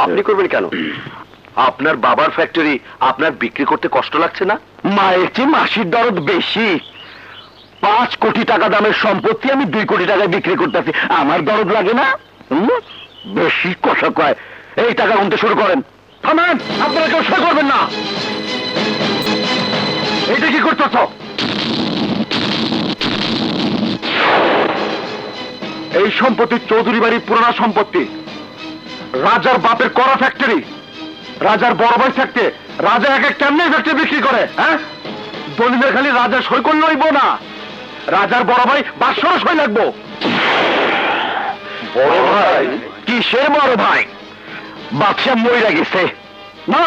Speaker 4: আপনি করবেন কেন?
Speaker 1: আপনার বাবার ফ্যাক্টরি আপনার বিক্রি করতে কষ্ট লাগছে না?
Speaker 4: মায়ের চেয়ে মাসির দরদ বেশি। 5 কোটি টাকা দামের সম্পত্তি আমি 2 কোটি টাকায় বিক্রি করতেছি, আমার দরদ লাগে না? বেশি কথা কয়। এই টাকা গুনতে শুরু করেন। থামেন, আপনারা কেউ সই করবেন না। এটা কি করতেছ? এই সম্পত্তি চৌধুরী বাড়ির পুরোনো সম্পত্তি, রাজার বাপের করা ফ্যাক্টরি। রাজার বড় ভাই থাকতে রাজা একা কেমনে ফ্যাক্টরি বিক্রি করে? হ্যাঁ, দলিলের খালি রাজা সই করলে হইব না, রাজার বড় ভাই 500 সই লাগবো। বড় ভাই? কিসের বড় ভাই? বাদশাহ মইরা গেছে। না,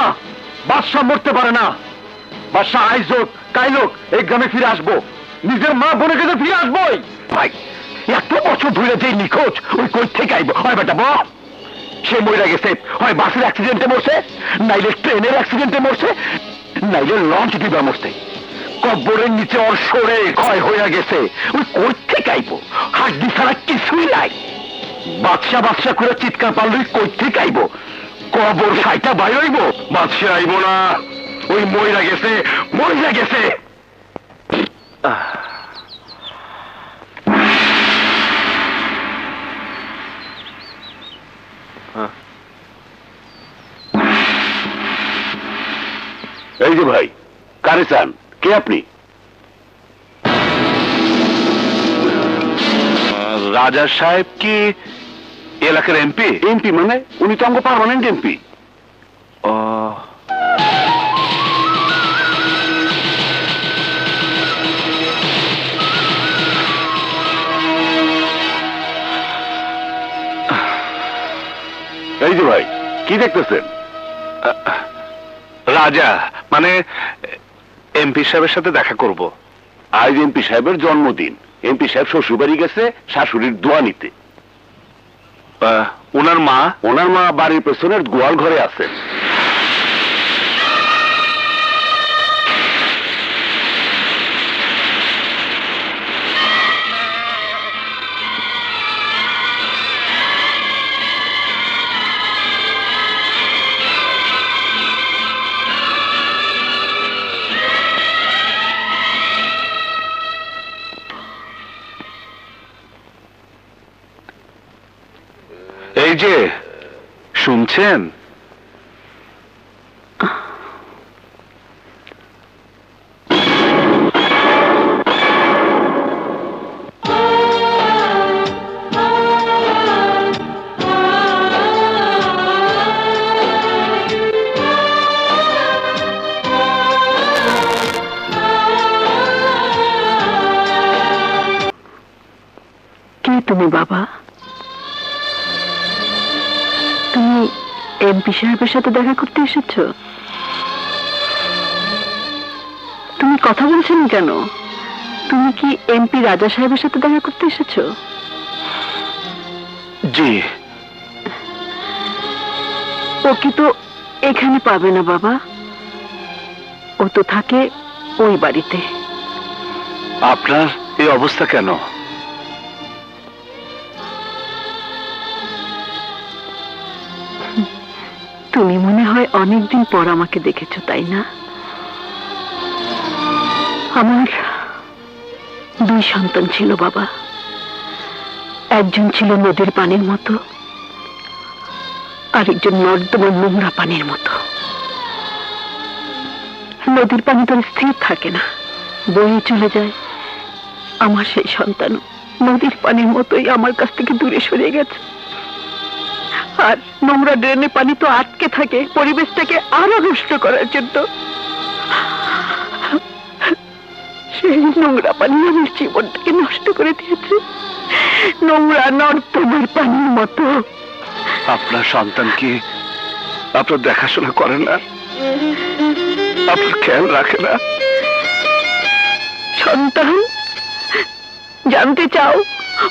Speaker 4: বাদশাহ মরতে পারে না। বাদশাহ আইজোক কাইলোক এই গ্রামে ফিরে আসবো, নিজের মা বোনের কাছে ফিরে আসবোই। ভাই, এত বছর ধরে যে নিখোঁজ, ওই কই থেকে আইব? হয় বেটা বল। সে মইরা গেছে, হয় বাসের অ্যাক্সিডেন্টে মরছে, নাইলে ট্রেনের অ্যাক্সিডেন্টে মরছে, নাইলে লঞ্চ দিবা মরছে। কব্বরের নিচে ওর সরে ক্ষয় হইয়া গেছে, ওই কই থেকে আইব? হাড্ডি ছাড়া কিছুই নাই। বাদশা বাদশা করে চিৎকার পারলে কই থেকে আইব? কবর সাইটা বাইর হইব? বাদশা আইব না, ওই মইরা গেছে, মইরা গেছে।
Speaker 1: এই যে ভাই, কারে চান? কে আপনি? রাজা সাহেব কি এলাকার এমপি? এমপি মানে উনি তো আমাকে পার্মানেন্ট এমপি। এই যে ভাই, কি দেখতেছেন? রাজা মানে এমপি সাহেবের সাথে দেখা করব। আজ এমপি সাহেবের জন্মদিন। এমপি সাহেব শ্বশুর বাড়ি গেছে শাশুড়ির দোয়া নিতে। ওনার মা বাড়ির পেছনের গোয়াল ঘরে আছে। এই যে শুনছেন,
Speaker 5: কে তুমি বাবা? তুমি এমপি সাহেবের সাথে দেখা করতে এসেছো? তুমি কথা বলছেন কেন? তুমি কি এমপি রাজা সাহেবের সাথে দেখা করতে এসেছো?
Speaker 1: জি।
Speaker 5: ওকে তো এখানে পাবে না বাবা, ও তো থাকে ওই বাড়িতে।
Speaker 1: আপনার এই অবস্থা কেন?
Speaker 5: তুমি মনে হয় অনেকদিন পর আমাকে দেখেছো, তাই না? আমার 2 সন্তান ছিল বাবা। একজন ছিল নদীর পানির মতো, আরেকজন নর্দমার নোংরা পানির মতো। নদীর পানি তো স্থির থাকে না, বয়ে চলে যায়। আমার সেই সন্তান নদীর পানির মতোই আমার কাছ থেকে দূরে সরে গেছে। আর নোংরা ড্রেনে পানি তো আটকে থাকে পরিবেশটাকে আরো নষ্ট করার জন্য। সেই নোংরা পানি আমার জীবনটাকে নষ্ট করে দিয়েছে, নোংরা নর্দমার পানির মতো।
Speaker 1: আপনার সন্তানকে আপনার দেখাশোনা করেন না, আপনার খেয়াল রাখে না?
Speaker 5: সন্তান জানতে চাও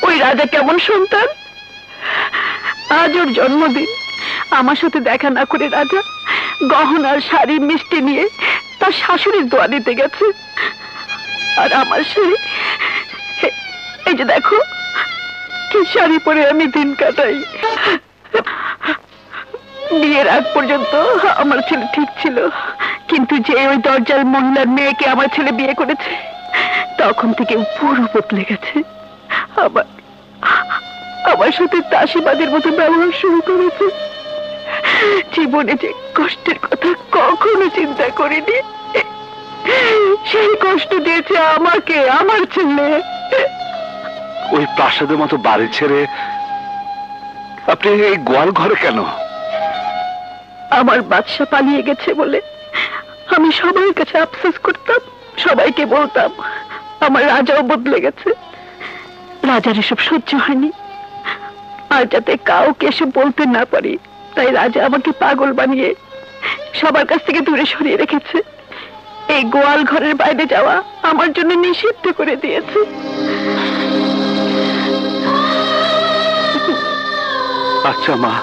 Speaker 5: ওই রাজা কেমন সন্তান? আজ ওর জন্মদিন, আমার সাথে দেখা না করে রাজা গহনার শাড়ি মিষ্টি নিয়ে তার শাশুড়ির দোয়া দিতে গেছে। আর আমার শাড়ি, এই যে দেখো কি শাড়ি পরে আমি দিন কাটাই। বিয়ের আগ পর্যন্ত আমার ছেলে ঠিক ছিল, কিন্তু যে ওই দরজার মহিলার মেয়েকে আমার ছেলে বিয়ে করেছে, তখন থেকে পুরো বদলে গেছে। আমার সাথে দাসীবাদের মতো ব্যবহার শুরু করেছে। জীবনে যে কষ্টের কথা কখনো চিন্তা করিনি, সেই কষ্ট দিয়েছে আমাকে, আমার ছেলে।
Speaker 1: ওই প্রাসাদের মতো বাড়ি ছেড়ে আপনি এই গোয়াল ঘরে কেন?
Speaker 5: আমার বাদশা পালিয়ে গেছে বলে আমি সবার কাছে আফসোস করতাম, সবাইকে বলতাম আমার রাজাও বদলে গেছে। রাজার এসব সহ্য হয়নি, আর যাতে কাউকে এসব বলতে না পারি, তাই রাজা আমাকে পাগল বানিয়ে সবার কাছ থেকে দূরে সরিয়ে রেখেছে। এই গোয়াল ঘরের বাইরে যাওয়া আমার জন্য নিষিদ্ধ করে দিয়েছে।
Speaker 1: আচ্ছা মা,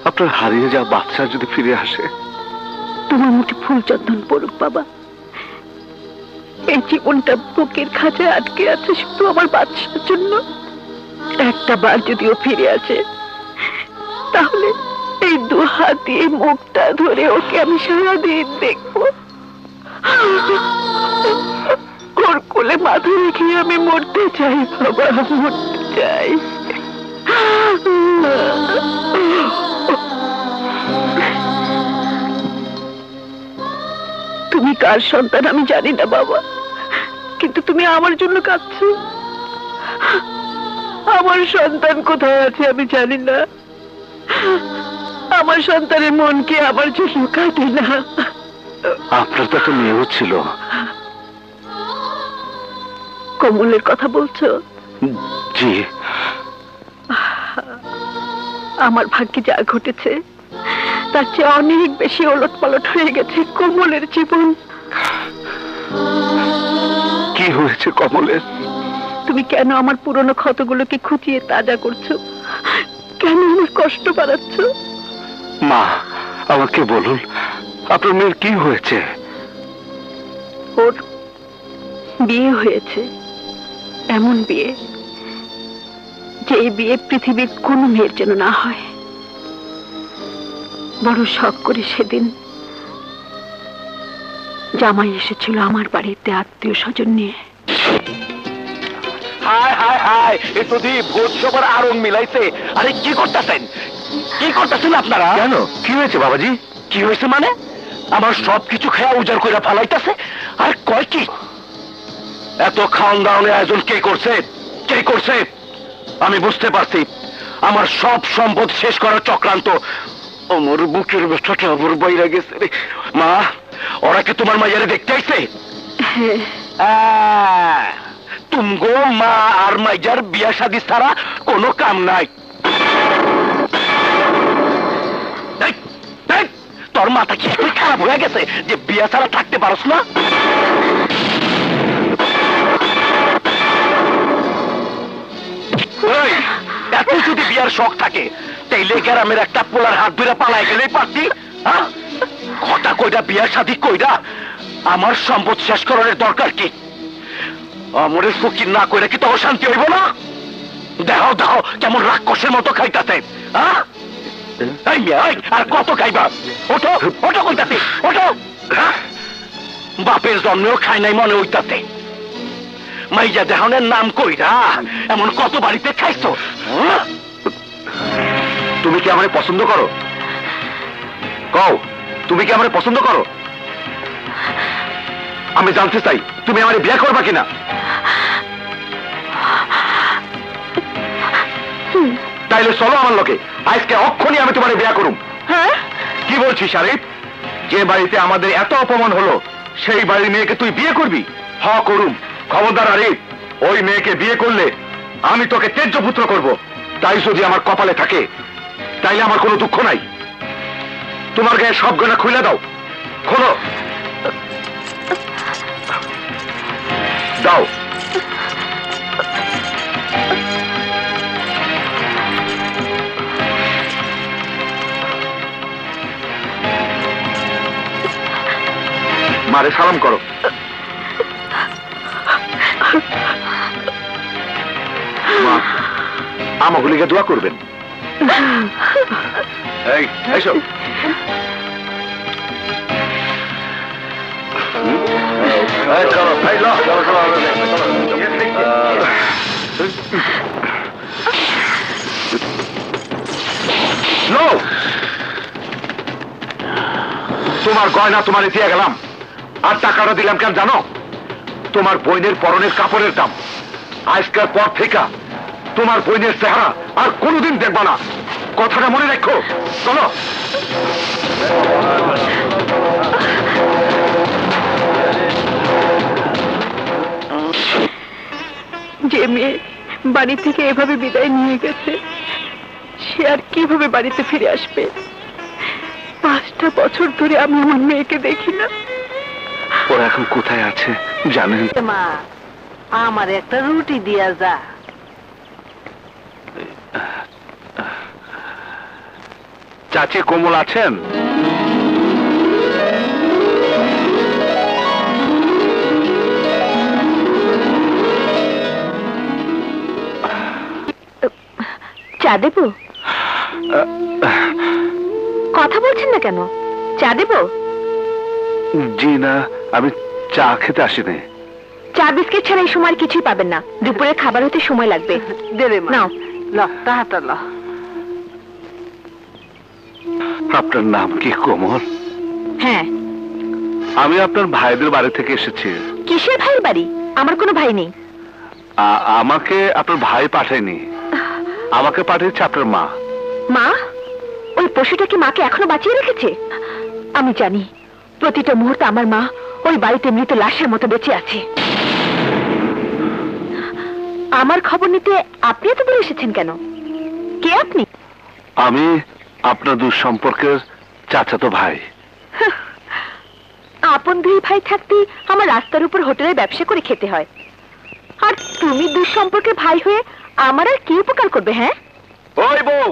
Speaker 1: আপনার হারিয়ে যাওয়া বাচ্চা যদি ফিরে আসে?
Speaker 5: তোমার মুখে ফুল চন্দন পড়ুক বাবা। এই জীবনটা বুকের খাঁচায় আটকে আছে শুধু আমার বাচ্চার জন্য। একটা বার যদিও ফিরে আসে, তাহলে এই দু হাত দিয়ে মুখটা ধরে ওকে আমি সারাদিন দেখবো। ওর কোলে মাথা রেখে আমি মরতে চাই বাবা, মরতে চাই। তুমি কার সন্তান আমি জানি না বাবা, কিন্তু তুমি আমার জন্য কাঁদছো। আমার সন্তান কোথায় আছে আমি জানি না, আমার সন্তানের মন কি আমার জন্য কাঁদে না?
Speaker 1: আপনার তো একটা মেয়েও ছিল।
Speaker 5: কমলের কথা বলছো?
Speaker 1: জি।
Speaker 5: আমার ভাগ্যে যা ঘটেছে তার চেয়ে অনেক বেশি ওলট পালট হয়ে গেছে কমলের জীবন।
Speaker 1: কি হয়েছে কমলের?
Speaker 5: তুমি কেন আমার পুরনো ক্ষতগুলোকে খুঁচিয়ে তাজা করছো? কেন আমার কষ্ট বাড়াচ্ছ?
Speaker 1: মা, আমাকে বলুন আপনার মেয়ের কি হয়েছে?
Speaker 5: ওর বিয়ে হয়েছে, এমন বিয়ে যে বিয়ে পৃথিবীর কোন মেয়ের যেন না হয়। বড় শখ করে সেদিন জামাই এসেছিল আমার বাড়িতে আত্মীয় স্বজন নিয়ে।
Speaker 4: হায় হায় হায়, এ তো দি ভোজ সবার আরং মিলাইছে। আরে কি করতেছেন, কি করতেছেন আপনারা? কেন, কি হয়েছে বাবাজি? কি হয়েছে মানে? আমার সবকিছু খেয়া উজাড় করে ফালাইতেছে আর কয় কি? এত খাওয়ান দাওয়ানের আয়োজন কে করছে? কে করছে? আমি বুঝতে পারছি, আমার সব সম্পদ শেষ করার চক্রান্ত। আমার বুকের ব্যথাটা আমার বাইরে গেছে রে। মা, ওরা কি তোমার মাইয়ারে দেখতে আইছে? তুমগো মা আর মাইজার বিয়া শাদী ছাড়া কোনো কাম নাই। তোর মাথা কি এতই খারাপ হয়ে গেছে যে বিয়া ছাড়া থাকতে পারস না? এত যদি বিয়ার শখ থাকে তাইলে গ্রামের একটা পোলার হাত ধরে পালাই গেলেই পারতি। ঘটা কইরা বিয়ার শাদী কইরা আমার সম্পদ শেষ করার দরকার কি? আমরে ফকির না কইরা কি তো শান্তি হইব না? দেখাও দেখাও কেমন রাক্ষসের মতো খাইতাছে। আর কত খাইবা? ওঠো ওঠো কইতাছে, ওঠো। বাপের জন্মেও খাই নাই মনে হইতাছে। মাইয়া দেহনের নাম কইরা এমন কত বাড়িতে খাইছো? তুমি কি আমারে পছন্দ করো? কও, তুমি কি আমারে পছন্দ করো? আমি জানতে চাই তুমি আমারে বিয়ে করবা কিনা। তাইলে চলো আমার লোকে, আজকে অক্ষণই আমি তোমারে বিয়ে করুম।
Speaker 5: হ্যাঁ,
Speaker 4: কি বলছিস আরিফ? যে বাড়িতে আমাদের এত অপমান হলো সেই বাড়ির মেয়েকে তুই বিয়ে করবি?
Speaker 1: হ করুম। খবরদার আরিফ, ওই মেয়েকে বিয়ে করলে আমি তোকে তেজ্য পুত্র করব। তাই যদি আমার কপালে থাকে তাইলে আমার কোনো দুঃখ নাই। তোমার গায়ে সব গয়না খুলে দাও, খোলো দাও। মারে সালাম করো। মা, আমাগুলিকে দোয়া করবেন। এই এসো। এই চলো, এই লো, চলো, চলো, লো। তোমার গয়না তোমার দিয়ে গেলাম, আর টাকাটা দিলাম কেন জানো? তোমার বোনের পরনের কাপড়ের দাম। আজকের পর থেকে তোমার বোনের চেহারা আর কোনোদিন দেখবা না, কথাটা মনে রাখো। চলো।
Speaker 5: যে মেয়ে বাড়ি থেকে এভাবে বিদায় নিয়ে গেছে, সে আর কিভাবে বাড়িতে ফিরে আসবে? 5টা বছর ধরে আমি আমার মেয়েকে দেখি না।
Speaker 1: ওরা এখন কোথায় আছে জানেন?
Speaker 3: মা, আমার একটা রুটি দিয়া যা।
Speaker 1: চাচি কোমল আছেন?
Speaker 5: চা দেবো? কথা বলছেন না কেন? চা দেবো?
Speaker 1: জি না, আমি চা খেতে আসিনি।
Speaker 5: চা বিস্কিট ছাড়া এই সময় আর কিছুই পাবেন না। দুপুরে খাবার হতে সময় লাগবে।
Speaker 3: দেবে
Speaker 5: নাও।
Speaker 1: আপনার নাম কি কোমল?
Speaker 5: হ্যাঁ।
Speaker 1: আমি আপনার ভাইদের বাড়ি থেকে এসেছি।
Speaker 5: কিসের ভাইয়ের বাড়ি? আমার কোনো ভাই নেই।
Speaker 1: আমাকে আপনার ভাই পাঠায়নি, আমাকে পাঠিয়েছে আপনার মা।
Speaker 5: মা? ওই পশুটা কি মাকে এখনো বাঁচিয়ে রেখেছে? আমি জানি প্রতিটা মুহূর্তে আমার মা ওই বাড়িতে মৃত লাশের মতো বেঁচে আছে। আমার খবর নিতে আপনি এত দূরে এসেছেন কেন? কে আপনি?
Speaker 1: আমি আপনার দূর সম্পর্কের চাচাতো ভাই।
Speaker 5: আপন দুই ভাই থাকতে আমার রাস্তার উপর হোটেলে ব্যবসা করে খেতে হয়, আর তুমি দূর সম্পর্কের ভাই হয়ে আমার আর কি উপকার করবে? হ্যাঁ
Speaker 1: ওই বউ,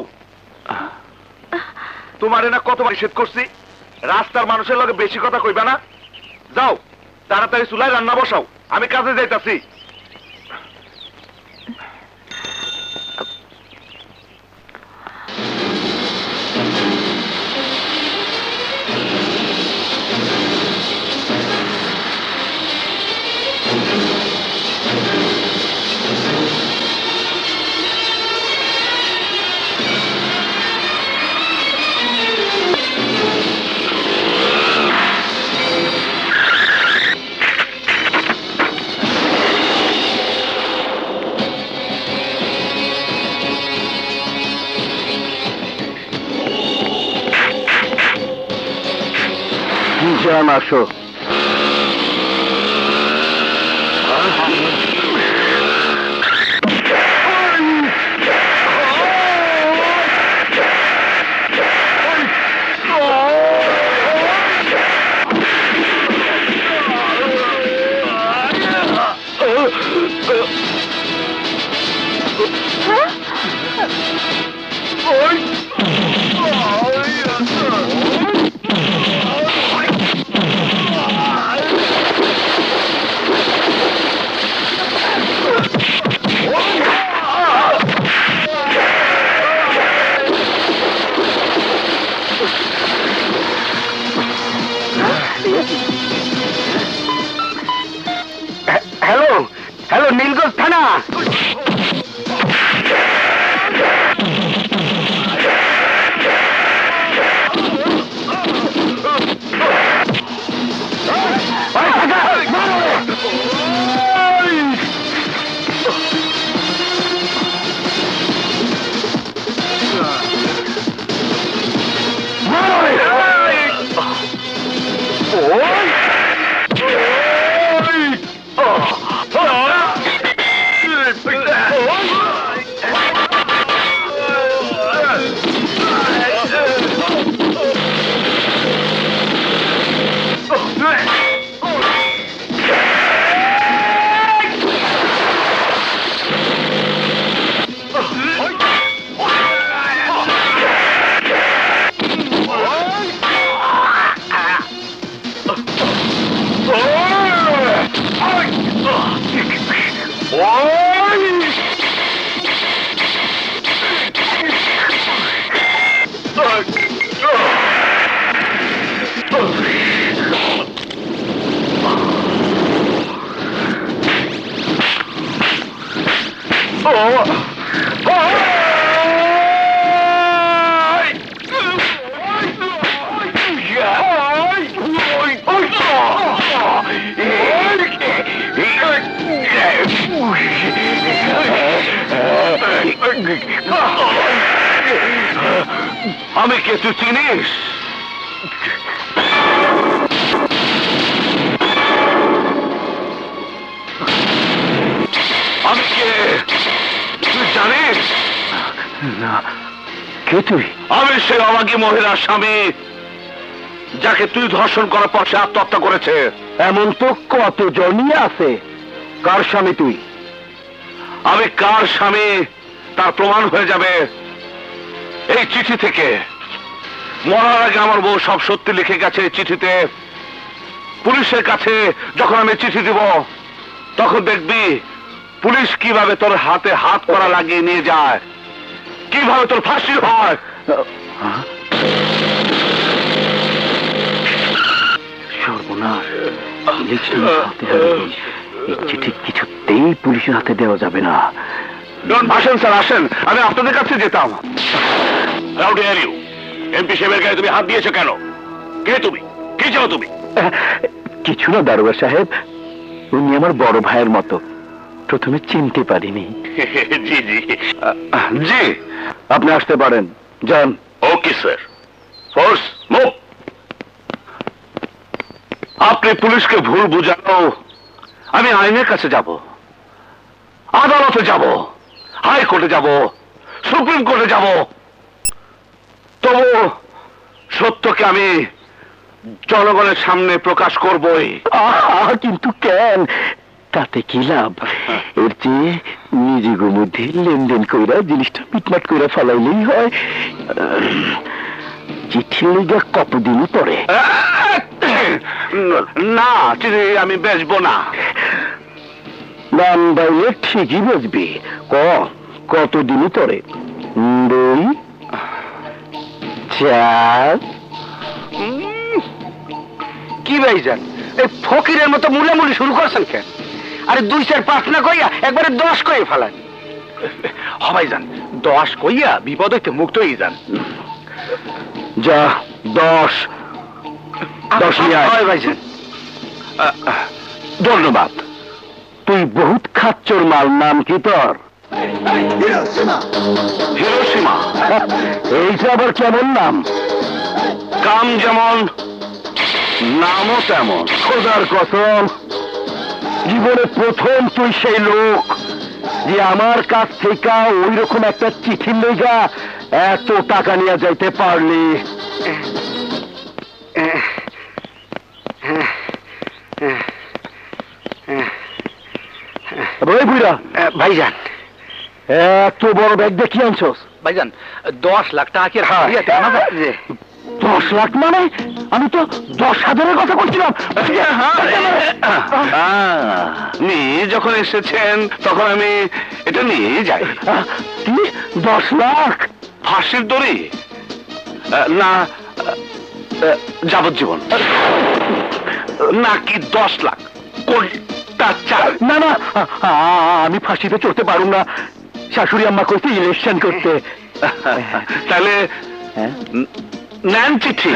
Speaker 1: তোমার না কতবার নিষেধ করছি রাস্তার মানুষের লগে বেশি কথা কইবা না। যাও তাড়াতাড়ি চুলায় রান্না বসাও, আমি কাজে যাইতাছি। যান, আসো। হ্যালো, নীলগঞ্জ থানা। আমি কে তুই চিনিস? আমি কে তুই জানিস?
Speaker 4: না, কে তুই?
Speaker 1: আমি সেই অভাগী মহিলার স্বামী, যাকে তুই ধর্ষণ করার পর সে আত্মহত্যা করেছে।
Speaker 4: এমন তো কতজনই আছে। কার স্বামী তুই?
Speaker 1: আমি কার স্বামী তার প্রমাণ হয়ে যাবে এই চিঠি থেকে। মরার আগে আমার বউ সব সত্যি লিখে গেছে এই চিঠিতে। পুলিশের কাছে যখন আমি চিঠি দিব, তখন দেখবি পুলিশ কিভাবে তোর হাতে হাত করা লাগিয়ে নিয়ে যায়, কিভাবে তোর ফাঁসি হয়।
Speaker 4: সর্বনাশ, ইলেকশন হাতে হবে। এই চিঠি কিছুতেই পুলিশের হাতে দেওয়া যাবে না।
Speaker 1: আসেন স্যার, আসেন, আমি আপনাদের কাছে যেতাম। এমপি সাহেবের গায়ে তুমি হাত দিয়েছো কেন? কে তুমি? কি চাও তুমি?
Speaker 4: কিছু না দারোগা সাহেব, উনি আমার বড় ভাইয়ের মতো, প্রথমে চিনতে পারিনি।
Speaker 1: জি জি জি,
Speaker 4: আপনি আসতে পারেন, যান।
Speaker 1: Okay sir, force move. আপনি পুলিশকে ভুল বুঝানো, আমি আইনের কাছে যাব, আদালতে যাব, হাইকোর্টে যাব, সুপ্রিম কোর্টে যাব, তবু সত্যকে আমি জনগণের সামনে প্রকাশ করবই।
Speaker 4: কিন্তু কেন? তাতে কি লাভ? এর চেয়ে নিজের মধ্যে লেনদেন কইরা জিনিসটা মিটমাট কইরা ফেলাইলেই হয়। চিঠি লেগা কতদিন পরে?
Speaker 1: না, চিঠি আমি বেচবো না।
Speaker 4: দাম বাইলে ঠিকই বেচবি। কতদিন পরে? 2 4
Speaker 2: কি ভাইজান, এই ফকিরের মতো মুলামুলি শুরু করছেন কেন? আরে 2 4 5 না কইয়া একবারে 10 কইয়ে ফেলান।
Speaker 1: হবাই যান, 10 কইয়া বিপদ হইতে মুক্ত হয়ে যান।
Speaker 4: যা 10 নিয়ে আয়।
Speaker 2: হয় ভাইজান।
Speaker 1: ধন্যবাদ।
Speaker 4: তুই বহুত খাচ্চর মাল, নাম কি তোর?
Speaker 1: হিরোশিমা।
Speaker 4: এইটা আবার কেমন নাম?
Speaker 1: কাম যেমন নামও তেমন।
Speaker 4: খোদার কসম, জীবনে প্রথম তুই সেই লোক যে আমার কাছ থেকে ওই রকম একটা চিঠি লেগা এত টাকা নিয়ে যাইতে পারলি। ওই বুড়া,
Speaker 2: ভাইজান,
Speaker 4: এত বড় ব্যাগ দেখি আনছস?
Speaker 2: ভাইজান 10 লাখ টাকা কি আর হারিয়ে দেয় না?
Speaker 4: 10 লাখ মানে? আমি তো 10,000-এর কথা বলছিলাম।
Speaker 1: নিয়ে যখন এসেছেন তখন আমি এটা নিয়ে যাই।
Speaker 4: কি 10 লাখ?
Speaker 1: ফাঁসির দড়ি না যাবজ্জীবন নাকি 10 লাখ? কোনটা চাই?
Speaker 4: না না, আমি ফাঁসিতে চড়তে পারুম না। শাশুড়ি আম্মা কইতে ইলেকশন করতে।
Speaker 1: তাহলে নেন চিঠি।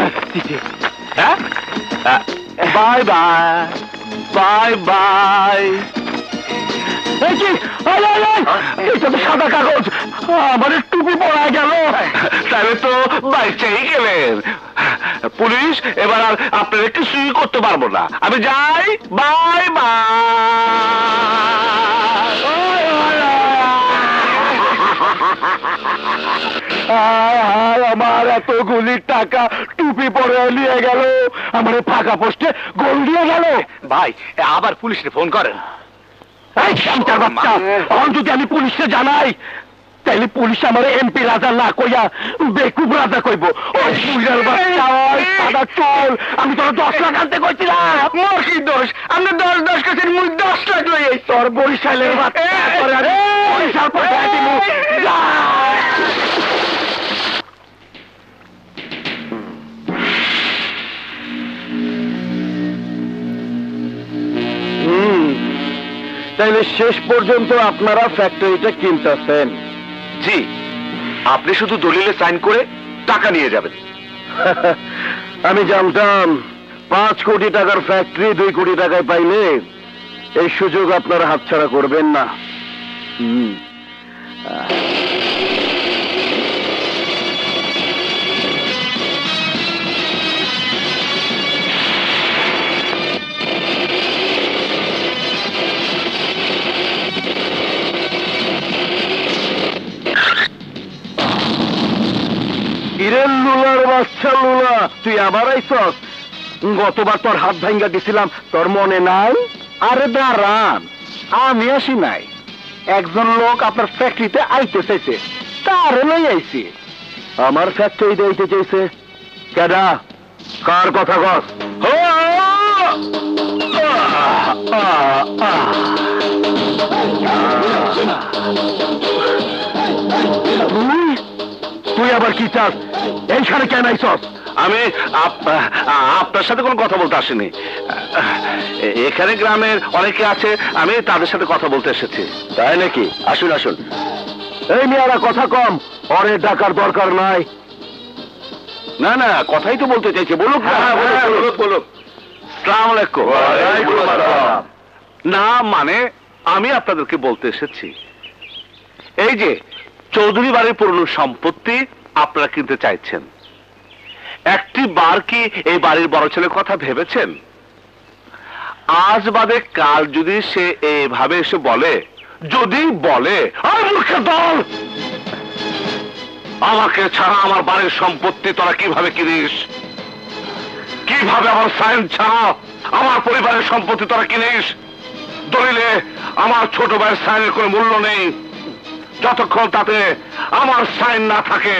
Speaker 1: Bye bye, bye bye.
Speaker 4: এটা তো সাদা কাগজ, আমার টুপি পড়া গেল।
Speaker 1: তাহলে তো বাইচেই গেলেন। পুলিশ এবার আর আপনাদের কিছুই করতে পারবো না। আমি যাই, বাই
Speaker 4: বাই। আমার এতগুলি টাকা টুপি পরে নিয়ে গেল, আমার ফাঁকা পোস্টে গোল দিয়ে গেল।
Speaker 1: ভাই, আবার পুলিশে ফোন করেন।
Speaker 4: এই শ্যামটার বাচ্চা, এখন যদি আমি পুলিশে জানাই, তাইলে পুলিশ আমার এমপি রাজা না কইয়া বেকুব রাজা কইব। ওই বুইড়ার বাচ্চা, ওই সাদা চুল, আমি তোর 10 লাখ আনতে কইছিলাম।
Speaker 2: মোর কি দোষ? আপনি 10 কাছের মুখ 10 লাখ লই আইছি।
Speaker 4: তোর বরিশালের বাচ্চা, তোরে আমি বরিশাল পাঠাই দিমু। যা। তাইলে শেষ পর্যন্ত আপনারা ফ্যাক্টরিটা কিনতেছেন?
Speaker 1: জি, আপনি শুধু দলিলে সাইন করে টাকা নিয়ে যাবেন।
Speaker 4: আমি জানতাম 5 কোটি টাকার ফ্যাক্টরি 2 কোটি টাকায় পাইলে এই সুযোগ আপনারা হাতছাড়া করবেন না। কিরেন লুলার বাচ্চা লুলা, তুই আবার আইছস? গতবার তোর হাত ভাঙ্গা দিছিলাম, তোর মনে নাই? আরে দাঁড়ান, আমি আসি নাই, একজন লোক আপনার ফ্যাক্টরিতে আইতে চাইছে, তারে লই আইছি। আমার ফ্যাক্টরিতে আইতে চাইছে কেডা? কার কথা কস? তুই আবার কি চাস? এইখানে কেন আইছস?
Speaker 1: আমি আপনার সাথে কোনো কথা বলতে আসিনি। এখানে গ্রামের অনেকে আছে, আমি তাদের সাথে কথা বলতে এসেছি।
Speaker 4: তাই নাকি? আসুন আসুন। এই মেয়েরা কথা কম, ওরে ডাকার দরকার নাই।
Speaker 1: না না, কথাই তো বলতে চাইছে, বলুক না। বলুক। আসসালামু আলাইকুম। না মানে আমি আপনাদেরকে বলতে এসেছি, এই যে চৌধুরী বাড়ির পুরনো সম্পত্তি আপনারা কিনতে চাইছেন, একটি বার কি এই বাড়ির বড় ছেলের কথা ভেবেছেন? আজ বাদে কাল যদি সে এভাবে এসে বলে, যদি বলে মূর্খের দল, আমাকে ছাড়া আমার বাড়ির সম্পত্তি তোরা কিভাবে কিনিস, কিভাবে আমার সাইন ছাড়া আমার পরিবারের সম্পত্তি তোরা কিনিস, দলিলে আমার ছোট ভাইয়ের সাইনের কোনো মূল্য নেই যতক্ষণ তাতে আমার সাইন না থাকে।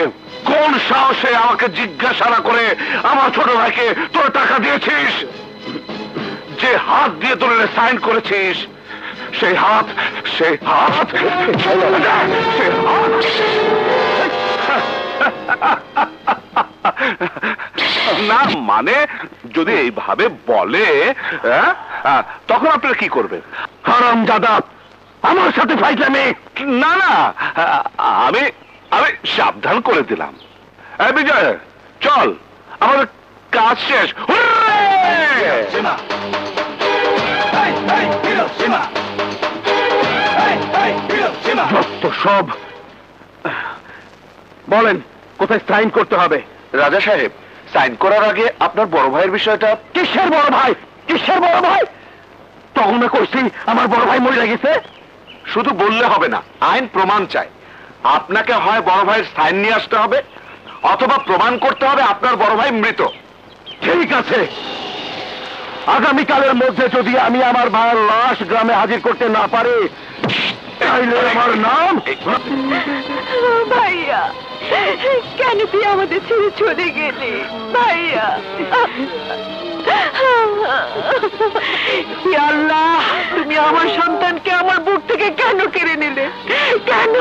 Speaker 1: কোন সাহসে আমাকে জিজ্ঞাসা না করে আমার ছোট ভাইকে তোর টাকা দিয়েছিস? যে হাত দিয়ে দলিলে সাইন করেছিস, সেই হাত না মানে যদি এইভাবে বলে তখন আপনারা কি করবেন?
Speaker 4: হারামজাদা, আমার সাথে ফাইজলামি?
Speaker 1: না না, আমি সাবধান করে দিলাম। বিজয় চল, আমাদের কাজ শেষ।
Speaker 4: সব বলেন, কোথায় সাইন করতে হবে?
Speaker 1: রাজা সাহেব, সাইন করার আগে আপনার বড় ভাইয়ের বিষয়টা।
Speaker 4: কিসের বড় ভাই? কিসের বড় ভাই? তখন না কইছি আমার বড় ভাই মরে গেছে।
Speaker 1: শুধু বললে হবে না, আইন প্রমাণ চাই। আপনাকে হয় বড় ভাইয়ের সাইন নিয়ে আসতে হবে, অথবা প্রমাণ করতে হবে আপনার বড় ভাই মৃত।
Speaker 4: ঠিক আছে, আগামীকালের মধ্যে যদি আমি আমার ভাইয়ের লাশ গ্রামে হাজির করতে না পারি, তাইলে আমার নাম।
Speaker 5: ভাইয়া, কেন তুই আমাদের ছেড়ে চলে গেলি ভাইয়া? আল্লাহ, তুমি আমার সন্তানকে আমার বুক থেকে কেন কেড়ে নিলে? কেন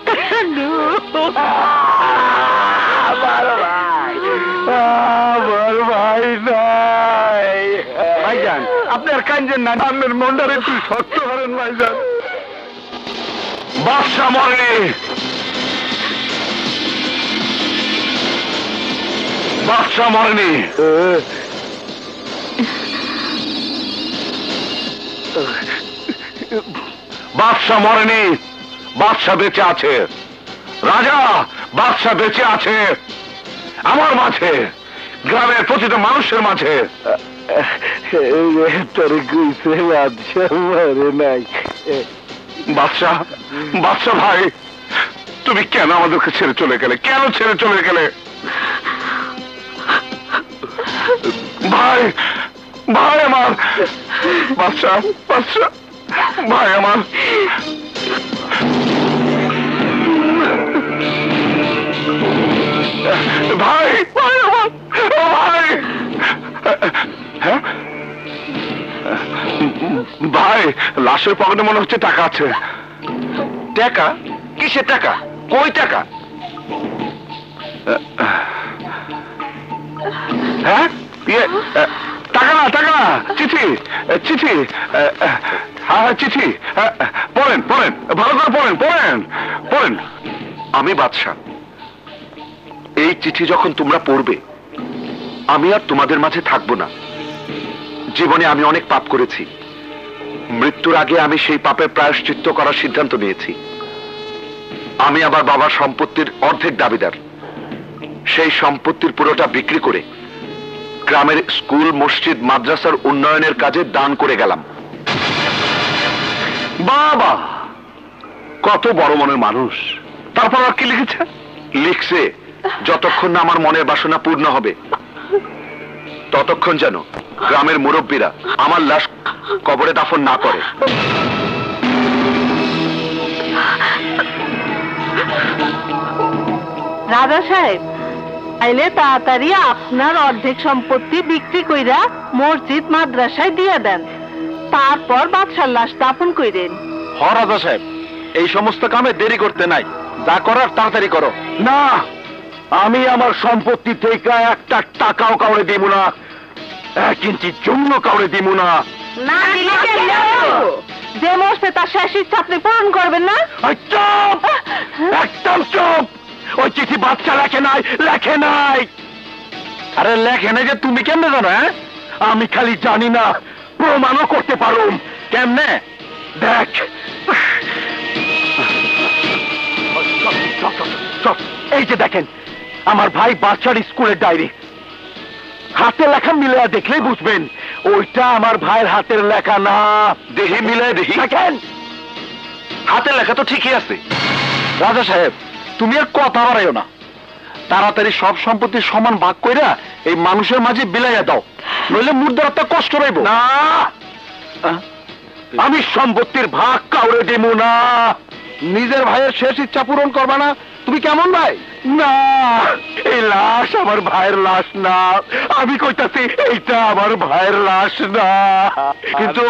Speaker 5: কেন?
Speaker 4: আমার ভাই নাই। ভাইজান, আপনার কাঞ্জের না, আপনার মন্ডারে একটু শক্ত করেন ভাইজান।
Speaker 1: বাদশা মরেনি, বাদশা মরেনি। বাদশা মরেনি, বাদশা বেঁচে আছে। রাজা, বাদশা বেঁচে আছে আমার মাঝে, গ্রামের প্রতিটা মানুষের মাঝে।
Speaker 4: তোরে কইছে বাদশা মরে নাই।
Speaker 1: বাদশা, বাদশা ভাই, তুমি কেন আমাদেরকে ছেড়ে চলে গেলে? কেন ছেড়ে চলে গেলে? ভাই, ভাই আমার, বাদশা, বাদশা ভাই আমার। ভাই, ভাই আমার, ভাই। হ্যাঁ ভাই, লাশের পকেটে মনে হচ্ছে টাকা আছে। টাকা? কিসের টাকা? কই টাকা? হ্যাঁ, টাকা না, টাকা না, চিঠি, চিঠি। হ্যাঁ হ্যাঁ চিঠি, হ্যাঁ, পড়েন পড়েন, ভালো করে পড়েন পড়েন পড়েন। আমি বাদশা, এই চিঠি যখন তোমরা পড়বে আমি আর তোমাদের মাঝে থাকবো না। জীবনে আমি অনেক পাপ করেছি, মৃত্যুর আগে আমি সেই পাপের প্রায়শ্চিত্ত করার সিদ্ধান্ত নিয়েছি। আমি আবার বাবার সম্পত্তির অর্ধেক দাবিদার। সেই সম্পত্তির পুরোটা বিক্রি করে গ্রামের স্কুল, মসজিদ, মাদ্রাসার উন্নয়নের কাজে দান করে গেলাম। বাবা, কত বড় মনের মানুষ। তারপর আর কি লিখেছে? লিখছে যতক্ষণ না আমার মনের বাসনা পূর্ণ হবে ততক্ষণ যেন গ্রামের মুরব্বীরা আমার লাশ কবরে দাফন না করে।
Speaker 5: রাজা সাহেব, আইলে তাড়াতাড়ি আপনার অর্ধেক সম্পত্তি বিক্রি কইরা মসজিদ মাদ্রাসায় দিয়ে দেন, তারপর বাদশার লাশ দাফন কইরেন।
Speaker 1: হ রাজা সাহেব, এই সমস্ত কামে দেরি করতে নাই, যা করার তাড়াতাড়ি করো। না, আমি আমার সম্পত্তি থেকে একটা টাকাও কাউরে দিব না, 1 ইঞ্চি জন্য কাউরে দিব না।
Speaker 5: না দিলে কেন? যে মরছে তার শেষ ইচ্ছা আপনি পূরণ করবেন না?
Speaker 1: চুপ, একদম চুপ। ওই চিঠি বাচ্চা লেখে নাই, লেখে নাই। আরে লেখে নাই যে তুমি কেমনে জানো? হ্যাঁ, আমি খালি জানি না, প্রমাণও করতে পারুম। কেমনে? দেখ, এই যে দেখেন আমার ভাই বাচ্চার স্কুলের ডায়েরি। হাতে লেখা মিলে দেখলেই বুঝবেন ওইটা আমার ভাইয়ের হাতের লেখা না। দেখে মিলে দেখি, দেখেন হাতের লেখা তো ঠিকই আছে। রাজা সাহেব, তুমি আর কথা বাড়াইও না, তাড়াতাড়ি সব সম্পত্তি সমান ভাগ কইরা এই মানুষের মাঝে বিলাইয়া দাও, নইলে মুর্দার একটা কষ্ট রইব না। আমি সম্পত্তির ভাগ কাউরে দেব না। নিজের ভাইয়ের শেষ ইচ্ছা পূরণ করবা না? তুমি কেমন ভাই? না, এই লাশ আমার ভাইয়ের লাশ না। আমি কইতাছি এইটা আমার ভাইয়ের লাশ না। কিন্তু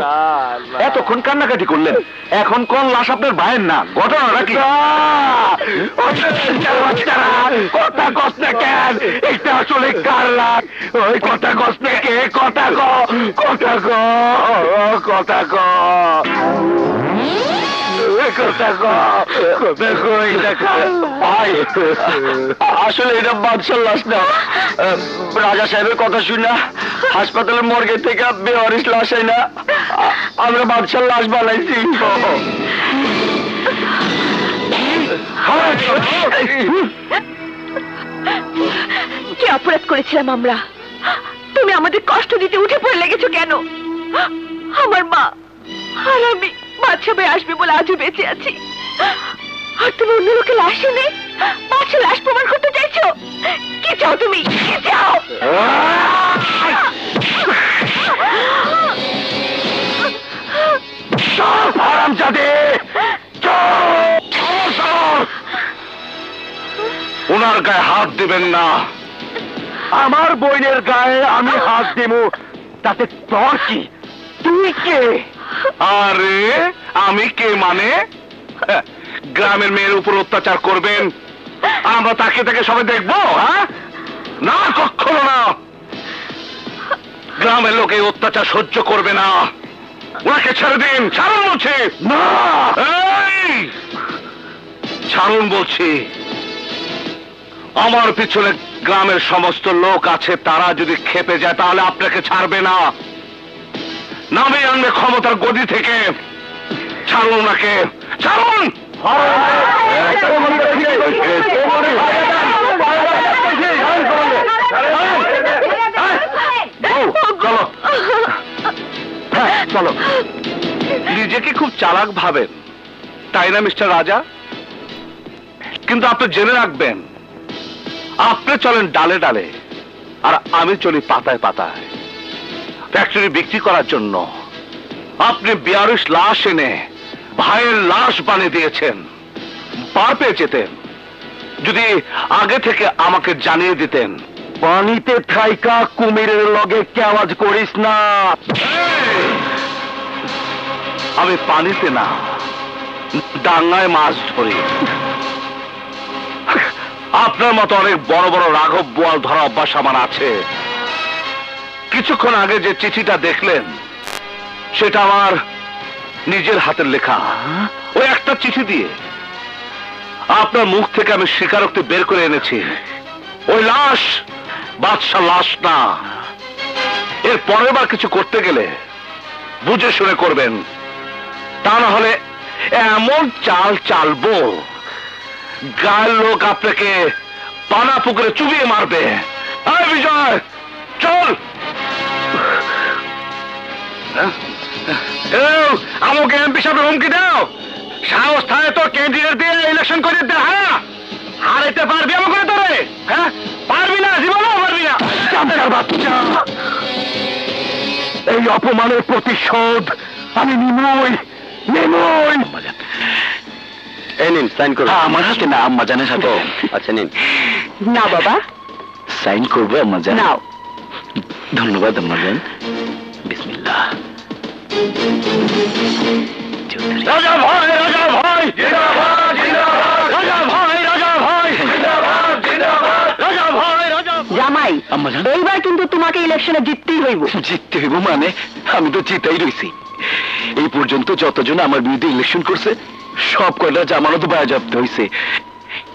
Speaker 1: এতক্ষণ কান্নাকাটি করলেন, এখন কোন লাশ আপনার ভাইয়ের না? ঘটনাটা কি? কথা কস না কেন? এটা আসলে কার লাশ? ওই কথা কস না কে? কথা ক, কথা ক, কথা ক, আসলে এটা বাদশার লাশ না। রাজা সাহেবের কথা শুনে হাসপাতালের মর্গে থেকে বেওয়ারিশ লাশ হয় না, আমরা বাদশার লাশ বানাইছি।
Speaker 5: কি অপরাধ করেছিলাম আমরা? তুমি আমাদের কষ্ট দিতে উঠে পড়ে লেগেছো কেন? আমার মা আর আমি বাদশা ভাই আসবে বলে আজও বেঁচে আছি, আর তুমি অন্য লোকে লাশ এনে বাদশা লাশ প্রমাণ করতে চাইছো? কি চাও তুমি? কি চাও?
Speaker 1: ওনার গায়ে হাত দিবেন না। আমার বোনের গায়ে আমি হাত দেব, তাতে তোর কি? তুই কে? আরে আমি কে মানে? গ্রামের মেয়ের উপর অত্যাচার করবেন, আমরা তাকে তাকে সবাই দেখবো? হ্যাঁ, না, কখনো না। গ্রামের লোক এই অত্যাচার সহ্য করবে না। ওনাকে ছেড়ে দিন, ছাড়ুন বলছি। না, এই ছাড়ুন বলছি। আমার পিছনে গ্রামের সমস্ত লোক আছে, তারা যদি খেপে যায় তাহলে আপনাকে ছাড়বে না, নামে আনবে ক্ষমতার গদি থেকে। ছাড়ুন ওনাকে, ছাড়ুন। চলো, চলো। নিজেকে খুব চালাক ভাবেন, তাই না মিস্টার রাজা? কিন্তু আপনি জেনে রাখবেন, আপনি চলেন ডালে ডালে, আর আমি চলি পাতায় পাতায়। ফ্যাক্টরি বিক্রি করার জন্য আপনি 42 লাশ এনে ভাইয়ের লাশ বানিয়ে দিয়েছেন। পার পেয়ে যেতেন যদি আগে থেকে আমাকে জানিয়ে দিতেন। পানিতে থাইকা কুমিরের লগে কেওয়াজ করিস না। আমি পানিতে না, ডাঙ্গায় মাছ ধরি। আপনার মতো অনেক বড় বড় রাঘব বোয়াল ধরা অভ্যাস আমার আছে। কিছুক্ষণ আগে যে চিঠিটা দেখলেন সেটা আমার নিজের হাতের লেখা ওই একটা চিঠি দিয়ে আপনার মুখ থেকে আমি স্বীকারোক্তি বের করে এনেছি ওই লাশ বাদশা লাশ না। এর পরের বার কিছু করতে গেলে বুঝে শুনে করবেন, তা না হলে এমন চাল চালবো গায়ের লোক আপনাকে পানা পুকুরে চুবিয়ে মারবে। আরে বিজয় চল। আমাকে এমপি সাহেব হুমকি দাও, সাহস থাকে তো ক্যান্ডিডেট দিয়ে ইলেকশন করে দে। হ্যাঁ হারাইতে পারবি আমাকে তোরে? হ্যাঁ পারবি না, জীবনও পারবি না। বাচ্চা, এই অপমানের প্রতিশোধ আমি নিমই।
Speaker 4: এই নিন সাইন করুন।
Speaker 1: আমার হাতে না, আম্মা জানের হাতে।
Speaker 4: আচ্ছা নিন।
Speaker 5: না বাবা,
Speaker 1: সাইন করবো আম্মা জান?
Speaker 5: নাও।
Speaker 1: ধন্যবাদ আম্মা জান। বিসমিল্লাহ। রাজা ভাই, রাজা ভাই, জিন্দাবাদ, জিন্দাবাদ। রাজা ভাই, রাজা ভাই, জিন্দাবাদ, জিন্দাবাদ। রাজা ভাই, রাজা
Speaker 5: জামাই,
Speaker 1: আম্মা জান।
Speaker 5: এইবার কিন্তু তোমাকে ইলেকশনে জিততেই হইব।
Speaker 1: জিততে হইব মানে? আমি তো জিতাই রইছি। এই পর্যন্ত যতজন আমার বিরুদ্ধে ইলেকশন করছে সব কয়টা জামানত বাজেয়াপ্ত হইছে।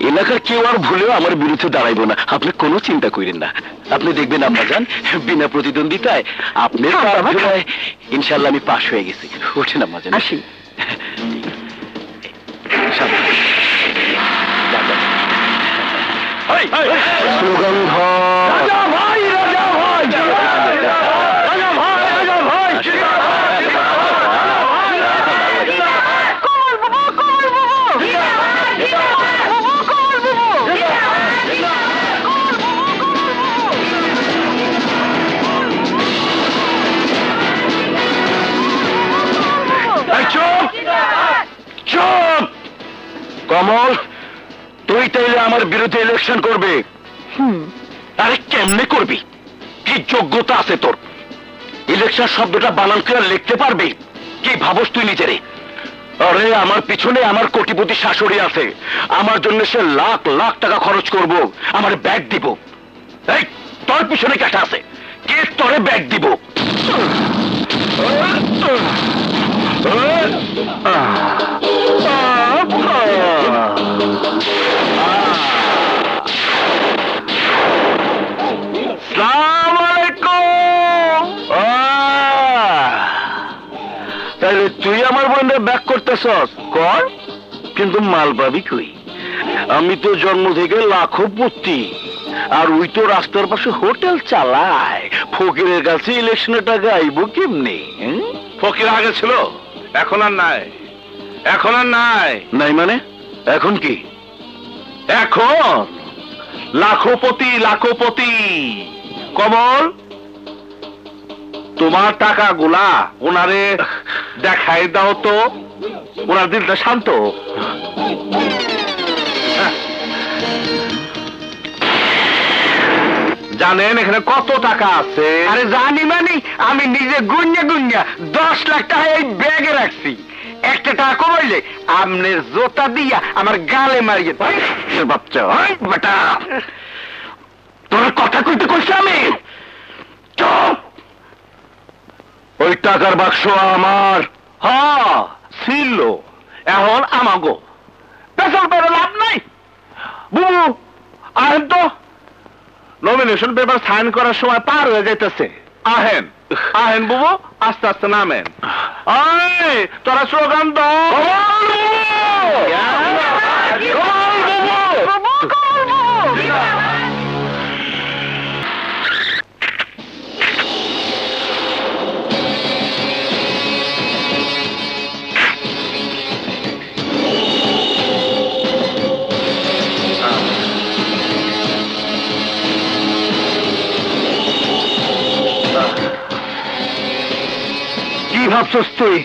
Speaker 1: এলাকার কেউ আর ভুলেও আমার বিরুদ্ধে দাঁড়াইবো না, আপনি কোনো চিন্তা করেন না। আপনি দেখবেন আম্মা জান, বিনা প্রতিদ্বন্দ্বিতায় আপনার প্রার্থনায় ইনশাআল্লাহ আমি পাশ হয়ে গেছি। ওঠেন আম্মা জান।
Speaker 5: আসি।
Speaker 1: স্লোগান ধর। রাজা ভাই, রাজা ভাই, রাজা ভাই, রাজা ভাই। চুপ চুপ। কমল, তুই তাইলে আমার বিরুদ্ধে ইলেকশন করবে? আরে কেমনে করবি? কি যোগ্যতা আছে তোর? ইলেকশন শব্দটা বানান করে লিখতে পারবি? কি ভাবস তুই নিজেরে? আরে আমার পিছনে আমার কোটিপতি শাশুড়ি আছে, আমার জন্য সে লাখ লাখ টাকা খরচ করব, আমার ব্যাগ দিব। এই তোর পিছনে কেটা আছে, কে তোরে ব্যাগ দিব? তাহলে তুই আমার বোনের ব্যাক করতেছস কর, কিন্তু মাল পাবি কই? আমি তো জন্ম থেকে লাখপতি, আর ওই তো রাস্তার পাশে হোটেল চালায়। ফকিরের কাছে ইলেকশনের টাকা আইব কেমনে? ফকির আগে ছিল, এখন আর নাই। এখন আর নাই। নাই মানে এখন কি? এখন লাখপতি, লাখপতি। কমল, তোমার টাকা গুলা ওনারে দেখাই দাও তো, ওনার দিলটা শান্ত। জানেন এখানে কত টাকা আছে?
Speaker 2: আরে জানি মানে আমি নিজে গুনিয়া গুনিয়া 10 লাখ টাকা এই ব্যাগে রাখছি। একটা টাকা কমাইলে আমনের জোতা দিয়া আমার গালে মারিয়ে
Speaker 1: বাচ্চা বেটা, তোর কথা কইতে কইছি আমি। চুপ। ওই টাকার বাক্স আমার। হ্যাঁ ছিল, এখন আমাগো। পেছল পেরে লাভ নাই। বুবু আহেন তো, নমিনেশন পেপার সাইন করার সময় পার হয়ে যাইতেছে। আহেন আহেন বুবু, আস্তে আস্তে নামেন। আয় তোরা স্লোগান দাও। কি ভাবছস তুই?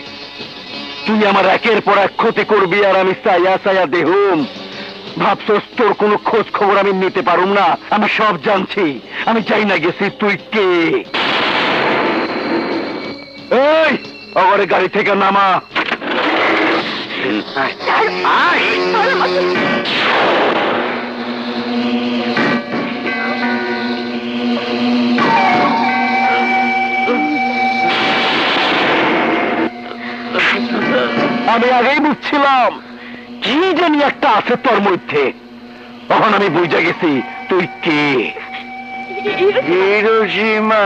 Speaker 1: তুই আমার একের পর এক ক্ষতি করবি আর আমি চাইয়া চাইয়া দেহুম? ভাবছস তোর কোনো খোঁজ খবর আমি নিতে পারুম না? আমি সব জানছি, আমি চাই না গেছি তুই কে। এই অগরে গাড়ি থেকে নামা। আগেই বুঝছিলাম কি জানি একটা আছে তোর মধ্যে। তখন আমি বুঝে গেছি তুই কে।
Speaker 2: হিরোশিমা,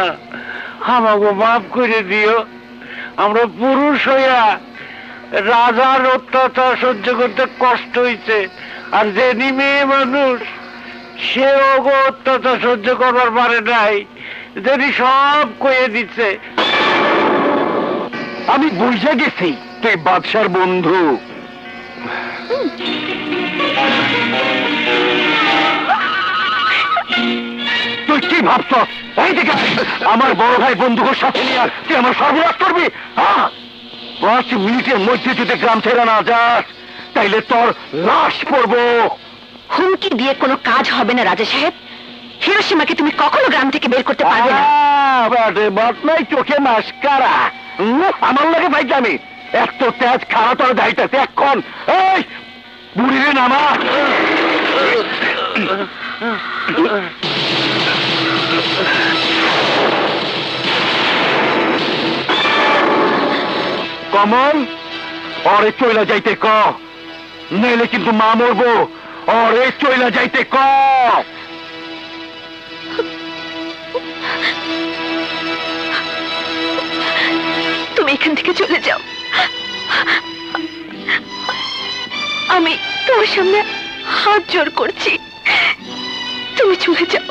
Speaker 2: আমাকে মাফ করে দিও। আমরা পুরুষ হইয়া রাজার অত্যাচার সহ্য করতে কষ্ট হইছে, আর যে মেয়ে মানুষ সে ওগো অত্যাচার সহ্য করবার পারে নাই, যদি সব কয়ে দিচ্ছে।
Speaker 1: আমি বুঝে গেছি তুই বাদশার বন্ধু। তুই কি ভাবছ? এই দিকে আমার বড় ভাই বন্ধুকের সাথে নিয়ে তুই আমার সর্বনাশ করবি? 5 মিনিটের মধ্যে যদি গ্রাম ছেড়ে না যাস তাইলে তোর লাশ পড়বো।
Speaker 5: হুমকি দিয়ে কোনো কাজ হবে না রাজা সাহেব। হিরোশিমাকে তুমি কখনো গ্রাম থেকে বের করতে পারবে না।
Speaker 1: বাট নাই চোখে মাস্কারা। আমার লাগে ভাই আমি এত তেজ খাওয়া তোর যাইতেছে এখন। এই বুড়িরে নামা। কমল, অরে চইলা যাইতে ক, নইলে কিন্তু মা মরবো। অরে চইলা যাইতে ক।
Speaker 5: তুমি এখান থেকে চলে যাও। আমি তোমার সামনে হাত জোর করছি, তুমি চলে যাও।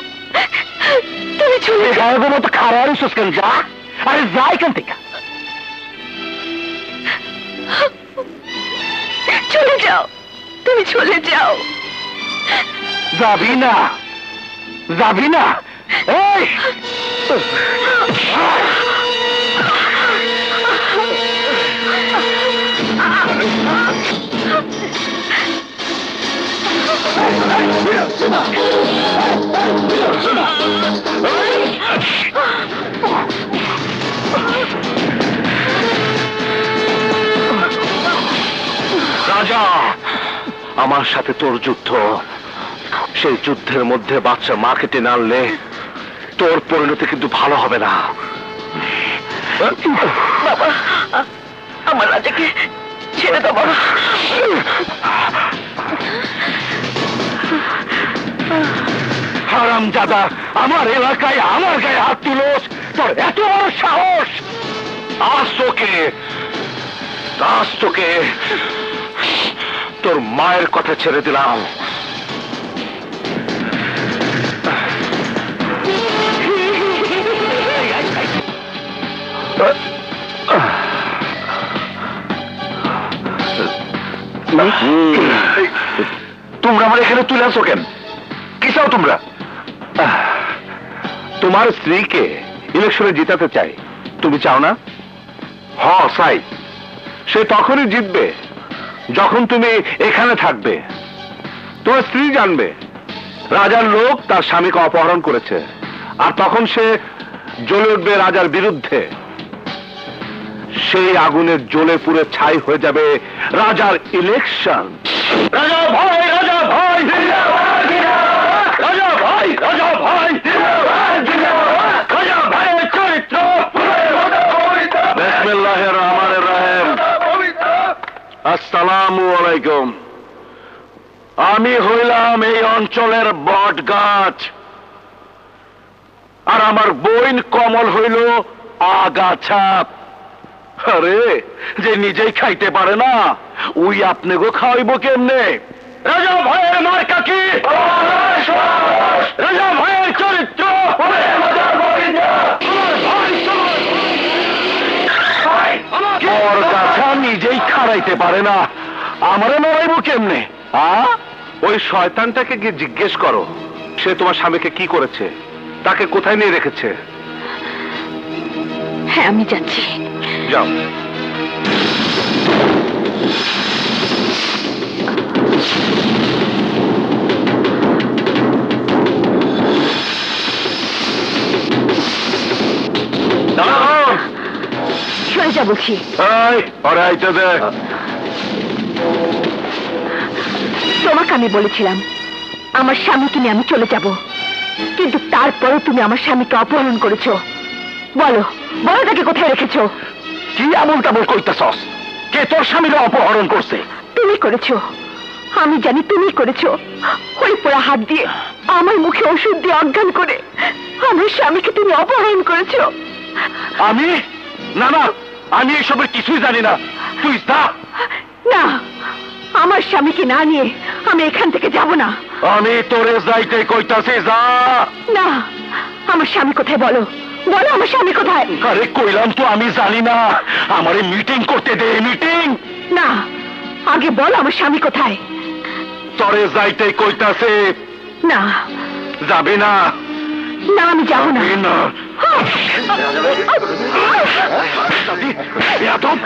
Speaker 5: তুমি চলে যাও।
Speaker 1: গায়ের মতো খারাপ কেন? যা, আরে যা এখান থেকে।
Speaker 5: চলে যাও, তুমি চলে যাও।
Speaker 1: যাবি না, যাবি না। এই রাজা, আমার সাথে তোর যুদ্ধ। সেই যুদ্ধের মধ্যে বাচ্চা মাকে টেনে আনলে তোর পরিণতি কিন্তু ভালো হবে না।
Speaker 5: বাবা, আমার রাজাকে ছেড়ে দাও বাবা।
Speaker 1: হারামজাদা, আমার এলাকায় আমার গায়ে হাত তুলোস? তোর এত বড় সাহস! আজ তোকে তোর মায়ের কথা ছেড়ে দিলাম। তোমরা আমার এখানে তুলে আসো কেন? কি চাও তোমরা? তোমার স্ত্রীকে ইলেকশনে জিতাতে চাই, তুমি চাও না? চাই। সে তখনই জিতবে যখন তুমি এখানে থাকবে। তোমার স্ত্রী জানবে রাজার লোক তার স্বামীকে অপহরণ করেছে, আর তখন সে জ্বলে উঠবে রাজার বিরুদ্ধে। সেই আগুনের জ্বলে পুড়ে ছাই হয়ে যাবে রাজার ইলেকশন। রাজা ভাই, রাজা ভাই, রাজা ভাই, রাজা ভাই, রাজা ভাইয়ের চরিত্র। বিসমিল্লাহির রহমানির রহিম। আসসালামু আলাইকুম। আমি হইলাম এই অঞ্চলের বট গাছ, আর আমার বোন কমল হইল আগাছা। আরে, যে নিজেই খাইতে পারে না ওই আপনাকে খাওয়াইব কেমনে? রাজা ভাইয়ের মার্কা কি? রাজা ভাইয়ের চরিত্র। ওর গাছা নিজেই খাড়াইতে পারে না, আমারে নড়াইব কেমনে? ওই শয়তানটাকে গিয়ে জিজ্ঞেস করো সে তোমার স্বামীকে কি করেছে, তাকে কোথায় নিয়ে রেখেছে।
Speaker 5: হ্যাঁ, আমি যাচ্ছি।
Speaker 1: যাও।
Speaker 5: সরে যা বলছি। তোমাকে আমি বলেছিলাম আমার স্বামীকে নিয়ে আমি চলে যাব, কিন্তু তারপরে তুমি আমার স্বামীকে অপহরণ করেছো। বলো, বলো তাকে কোথায় রেখেছো?
Speaker 1: কি আমল তামল কইতেছস? কে তোর স্বামীকে অপহরণ করছে?
Speaker 5: তুমি করেছো, আমি জানি তুমি করেছো। ওই পোড়া হাত দিয়ে আমার মুখে ওষুধ দিয়ে অজ্ঞান করে আমার স্বামীকে তুমি অপহরণ করেছো।
Speaker 1: আমি? না না, আমি এসবের কিছুই জানি না। তুই যা।
Speaker 5: না, আমার স্বামীকে না নিয়ে আমি এখান থেকে যাব না।
Speaker 1: আমি তোরে যাইতে কইতাছি, যা।
Speaker 5: না, আমার স্বামী কোথায় বলো, বলো আমার স্বামী কোথায়?
Speaker 1: আরে কইলাম তো আমি জানি না। আমারে মিটিং করতে দে, মিটিং।
Speaker 5: না, আগে বলো আমার স্বামী কোথায়?
Speaker 1: তোরে যাইতে কইতাছে।
Speaker 5: না,
Speaker 1: যাবি না?
Speaker 5: না আমি যাব না।
Speaker 1: যাবি না? বেয়াদব!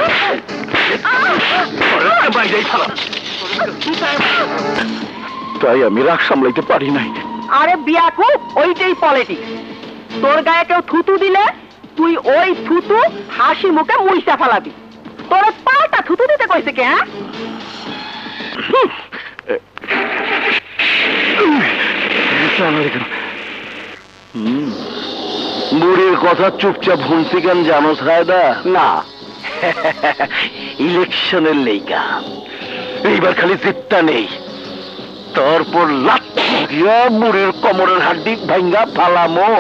Speaker 1: তোরে বাইরেই ছাড়া। তাই আমি রাগ সামলাইতে পারি নাই।
Speaker 5: আরে বিয়াকুব, ওইটাই পলিটিক্স। তোর গায়ে কেউ থুতু দিলে তুই ওই থুতু হাসি মুখে মুইসা ফেলাবি। তোর পাল্টা থুতু দিতে কইছে কে? হ্যাঁ,
Speaker 1: বুড়ির কথা চুপচাপ শুনছি কেন জানো সায়দা? না, ইলেকশনের লেগা। এইবার খালি জিতটা নেই, তারপর লাঠিয়া বুড়ির কোমরের হাড্ডি ভাঙ্গা ফালামো।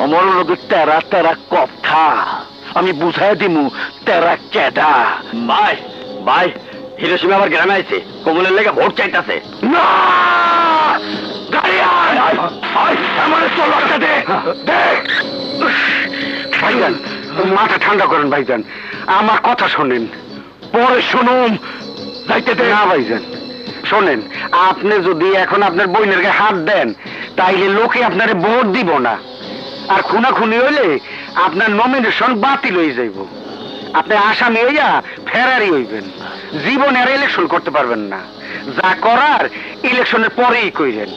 Speaker 1: আমার লোকে তেরা তেরা কথা আমি বুঝাই দিমু তেরা কেডা।
Speaker 4: ভাই ভাই, হিরোশিমা আবার গ্রামে আইছে, কমলের লেগে ভোট চাইতাছে।
Speaker 1: না! গাড়ি আয়! আয়! আমারে তো লটকা দে! দে!
Speaker 2: ভাইজান, মাথা ঠান্ডা করেন ভাইজান, আমার কথা শোনেন।
Speaker 1: পরে শুনুম, যাইতে দে।
Speaker 2: না ভাইজান, শোনেন, আপনি যদি এখন আপনার বইনের গায়ে হাত দেন তাইলে লোকে আপনারে ভোট দিব না, আর খুনাখুনি হইলে আপনার নমিনেশন বাতিল হয়ে যাইব। আপনি আসামি হইয়া ফেরারি হইবেন, জীবনে আর ইলেকশন করতে পারবেন না। যা করার ইলেকশনের পরেই কইরেন।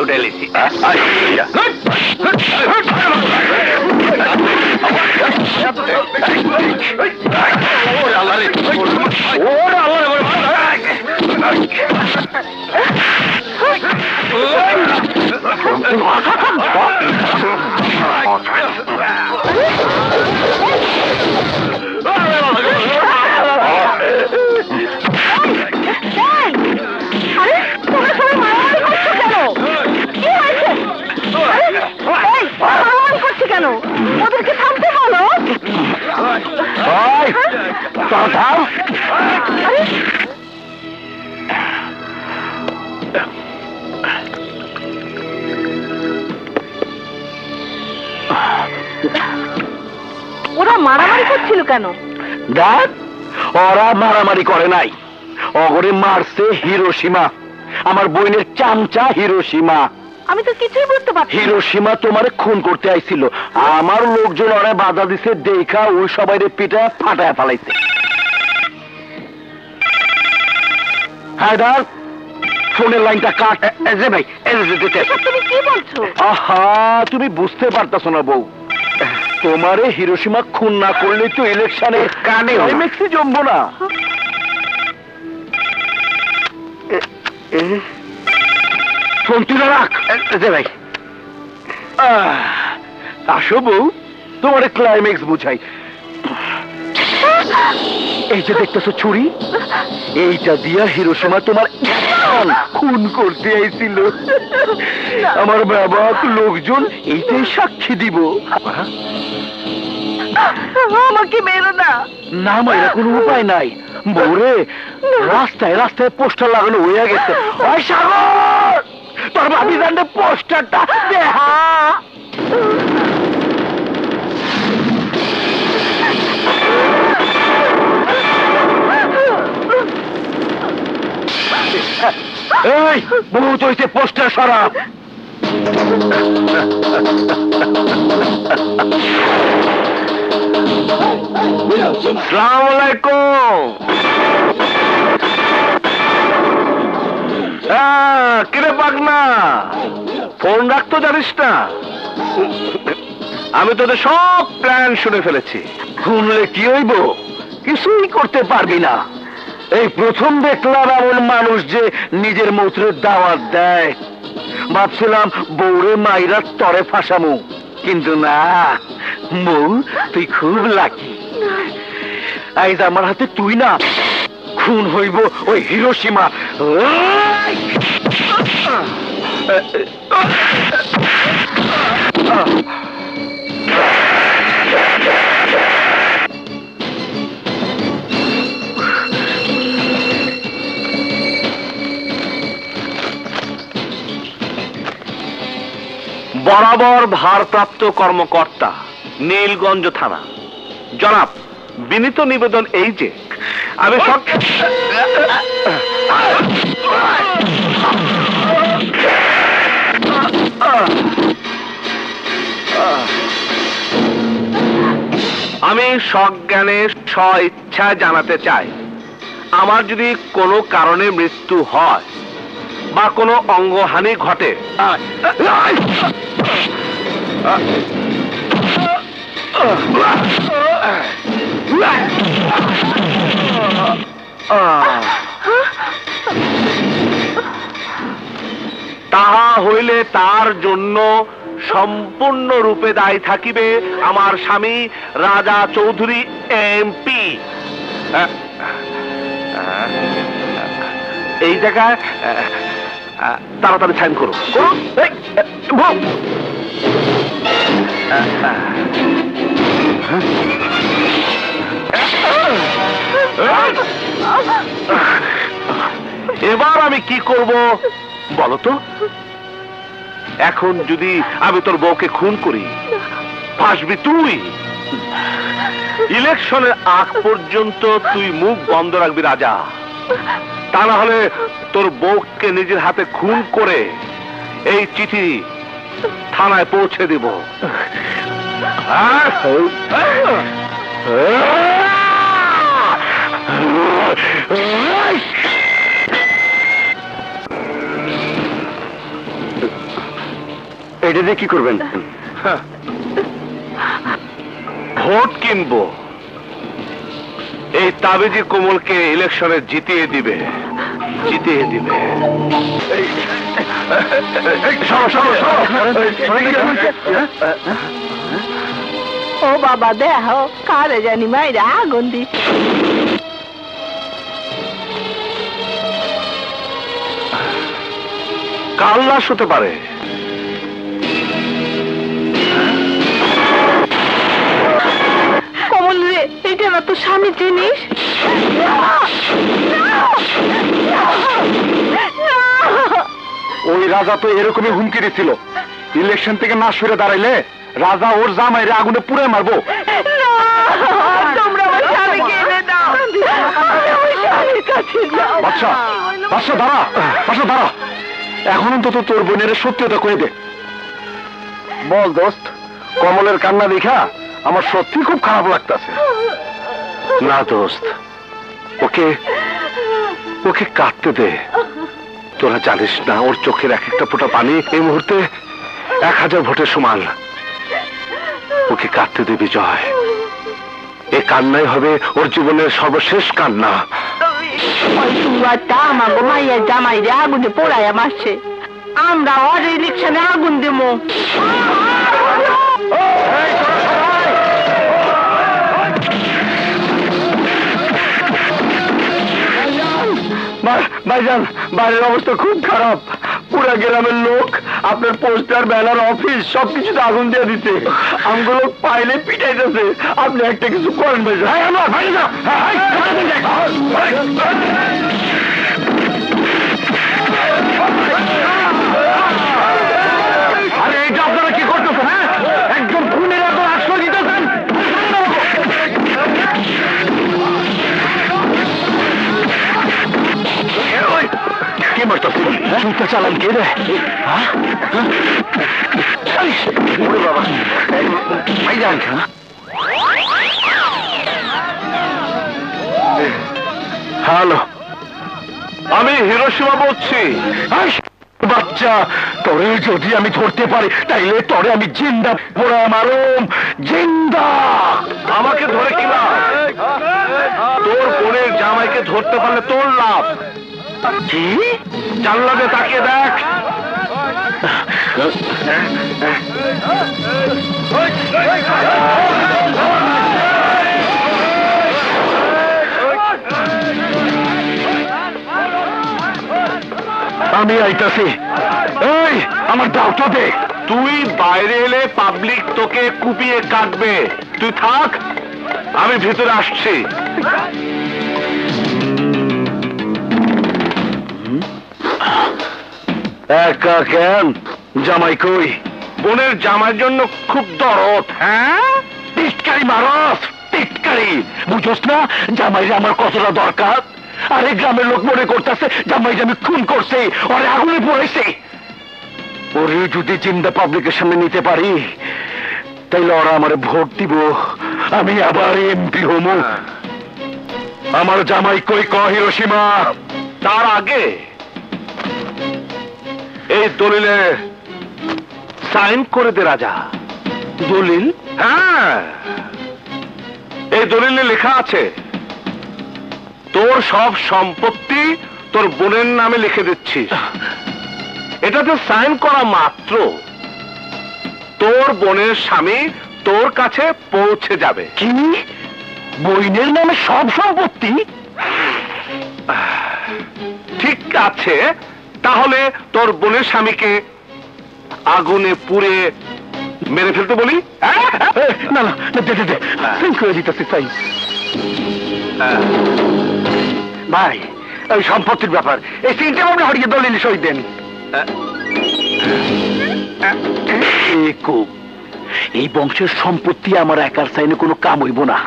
Speaker 1: উঠে লিছি।
Speaker 5: কেন ওদেরকে থামতে বলো। ওরা মারামারি করছিল কেন?
Speaker 1: দেখ, ওরা মারামারি করে নাই, অগরে মারছে হিরোশিমা, আমার বোনের চামচা হিরোশিমা।
Speaker 5: আমি তো কিছুই বুঝতে পারছি।
Speaker 1: হিরোশিমা তোমারে খুন করতে আইছিল, আমার লোকজন ওরা বাধা দিছে, দেখা ওই সবাই পিঠা ফাটায় ফালাইছে। হায়দার, ফোনের লাইনটা কাট।
Speaker 2: যে ভাই,
Speaker 5: তুমি কি বলছো?
Speaker 1: আহা, তুমি বুঝতে পারতাছো না বউ, তোমারে হিরোশিমা খুন না করলে তো ইলেকশনে
Speaker 2: কানে
Speaker 1: মেক্সি জমবো না।
Speaker 2: ফোন তুলে রাখ। যে ভাই,
Speaker 1: আসো বউ, তোমার ক্লাইম্যাক্স বুঝাই। এই যে দেখতেছো ছুরি, এইটা দিয়া হিরোশিমা তোমার খুন করতে আইছিল। আমার বাবা লোকজন এইটাই সাক্ষী দিব।
Speaker 5: আমাকে মেরো না।
Speaker 1: না মাইরা কোনো উপায় নাই বউরে, রাস্তায় রাস্তায় পোস্টার লাগানো হয়ে গেছে। ওই সাগর, তোর ভাবি জানলে পোস্টারটা দেখা। এই বহুত হইছে, পোস্টার সরা। আসসালামু আলাইকুম। কিরে পাগনা, ফোন রাখতো জানিস না? আমি তোদের সব প্ল্যান শুনে ফেলেছি। শুনলে কি হইব? কিছুই করতে পারবি না। এই প্রথম দেখলাম এমন মানুষ যে নিজের মৌত্রের দাওয়াত দেয়। ভাবছিলাম বউরে মাইরা তরে ফাঁসামু, কিন্তু না, বউ তুই খুব লাকি। আইজ আমার হাতে তুই না, খুন হইব ওই হিরোশিমা। বরাবর ভারপ্রাপ্ত কর্মকর্তা, নীলগঞ্জ থানা। জনাব, বিনীত নিবেদন এই যে আমি আমি সজ্ঞানে স্ব ইচ্ছায় জানাতে চাই, আমার যদি কোনো কারণে মৃত্যু হয় বা কোনো অঙ্গহানি ঘটে, তাহা হইলে তার জন্য সম্পূর্ণরূপে দায়ী থাকিবে আমার স্বামী রাজা চৌধুরী এমপি। এই জায়গায় তাড়াতাড়ি সাইন করুন। এবার আমি কি করব বলো তো? এখন যদি আমি তোর বউকে খুন করি, ফাঁসবি তুই। ইলেকশনের আগ পর্যন্ত তুই মুখ বন্ধ রাখবি রাজা, তা না হলে তোর বউকে নিজের হাতে খুন করে এই চিঠি থানায় পৌঁছে দিব।
Speaker 4: এটা দিয়ে কি করবেন?
Speaker 1: ভোট কিনবো। এই তাবেজি কোমলকে ইলেকশনে জিতিয়ে দিবে।
Speaker 5: ও বাবা, দেহ কারে জানি মাইরা আগুন দিস।
Speaker 1: কাল লাশ হতে পারে।
Speaker 5: কমল রে, এটা না তো স্বামী জিনিস।
Speaker 4: ওই রাজা তো এরকমই হুমকি দিচ্ছিল, ইলেকশন থেকে না সরে দাঁড়াইলে রাজা ওর জামাইরে আগুনে পুড়ে মারবো।
Speaker 5: তোমরা আমার স্বামীকে এনে দাও।
Speaker 4: বাদশা, বাদশা দাঁড়া, বাদশা দাঁড়া, এখন অন্তত তোর বোনের সত্যিটা করে দে। বল দোস্ত, কমলের কান্না দেখা আমার সত্যি খুব খারাপ লাগতেছে।
Speaker 1: না দোস্ত, ওকে ওকে কাঁদতে দে। তোরা জানিস না, ওর চোখের এক একটা ফোঁটা পানি এই মুহূর্তে 1000 ভোটের সমান। ওকে কাঁদতে দে বিজয়। এ কান্নাই হবে ওর জীবনের সর্বশেষ কান্না।
Speaker 5: আমাকে মাইয়া জামাইরে আগুনে পোড়াইয়া মারছে, আমরা ওর ইলেকশনে আগুন দেবো।
Speaker 4: ভাইজান, বাইরের অবস্থা খুব খারাপ। পুরা গ্রামের লোক আপনার পোস্টার, ব্যানার, অফিস সবকিছুতে আগুন দিয়ে দিতে। আমগুলো পাইলে পিটাইতেছে। আপনি একটা কিছু করেন ভাইজান। আরে এটা আপনারা কি করতেছেন? হ্যাঁ, একজন খুনের এত আশ্রয় দিতেছেন। কি মারতেছেন? নৌকা চালান কে রে? বাবা ভাইজান, হ্যালো,
Speaker 1: আমি হিরোশিমা বলছি।
Speaker 4: বাচ্চা, তোরে যদি আমি ধরতে পারি তাইলে তোরে আমি জিন্দা পোড়া মারুম, জিন্দা।
Speaker 1: আমাকে ধরে কি লাভ? তোর বোনের জামাইকে ধরতে পারলে তোর লাভ।
Speaker 4: কি?
Speaker 1: জানলাতে তাকিয়ে দেখ।
Speaker 4: আমি আইতাছি। এই আমার দাওটা দে।
Speaker 1: তুই বাইরে এলে পাবলিক তোকে কুপিয়ে কাটবে। তুই থাক, আমি ভিতরে আসছি।
Speaker 4: একা কেন? জামাই কই?
Speaker 1: বোনের জামাইয়ের জন্য খুব দরদ। হ্যাঁ,
Speaker 4: টিটকারি মারস, টিটকারি। বুঝোস না জামাইরে আমার কতটা দরকার? আরে গ্রামের লোক মনে করতেছে জামাই আমি খুন করছে, ওরে আগুনে পড়েছে। ওরে যদি জিন্দা পাবলিকের সামনে নিতে পারি তাইলে ওরা আমারে ভোট দিব, আমি আবার এমপি হমু। আমার জামাই কই ক হিরোশিমা?
Speaker 1: তার আগে এই দলিলে সাইন করে দে রাজা।
Speaker 4: দলিল?
Speaker 1: হ্যাঁ, এই দলিলে লেখা আছে তোর সব সম্পত্তি তোর বোনের নামে লিখে দিচ্ছিস। এটাতে সাইন করা মাত্র তোর বোনের স্বামী তোর কাছে পৌঁছে যাবে।
Speaker 4: কি? বইনের নামে সব সম্পত্তি?
Speaker 1: ঠিক আছে, তাহলে তোর বোনের স্বামীকে আগুনে পুড়ে মেরে ফেলতে বলি।
Speaker 4: না না, দে দে দে, সাইন করে দিতেছি, সাইন। ভাই, এই সম্পত্তির ব্যাপার, এই তিনটে ভাবনা হরিয়ে দলিল সই দেন। এই বংশের সম্পত্তি আমার একার সাইনে কোনো কাম হইব না,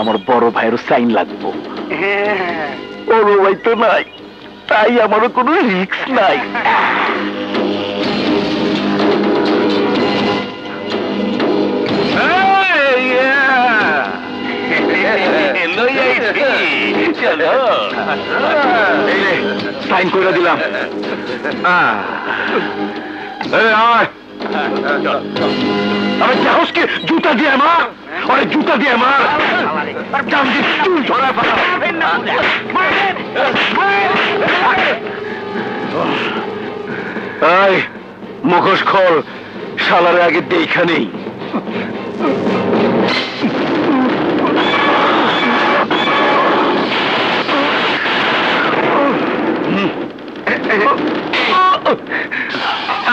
Speaker 4: আমার বড় ভাইয়েরও সাইন লাগবো। বড় ভাই তো নাই, তাই আমারও কোনো রিস্ক নাই। সাইন করে দিলাম। আরে সাহসকে জুতা দিয়ে মার, আরে জুতা দিয়ে মার। চুল ধরা ফেলা। মুখোশ খোল, শালারে আগে দেখা নেই।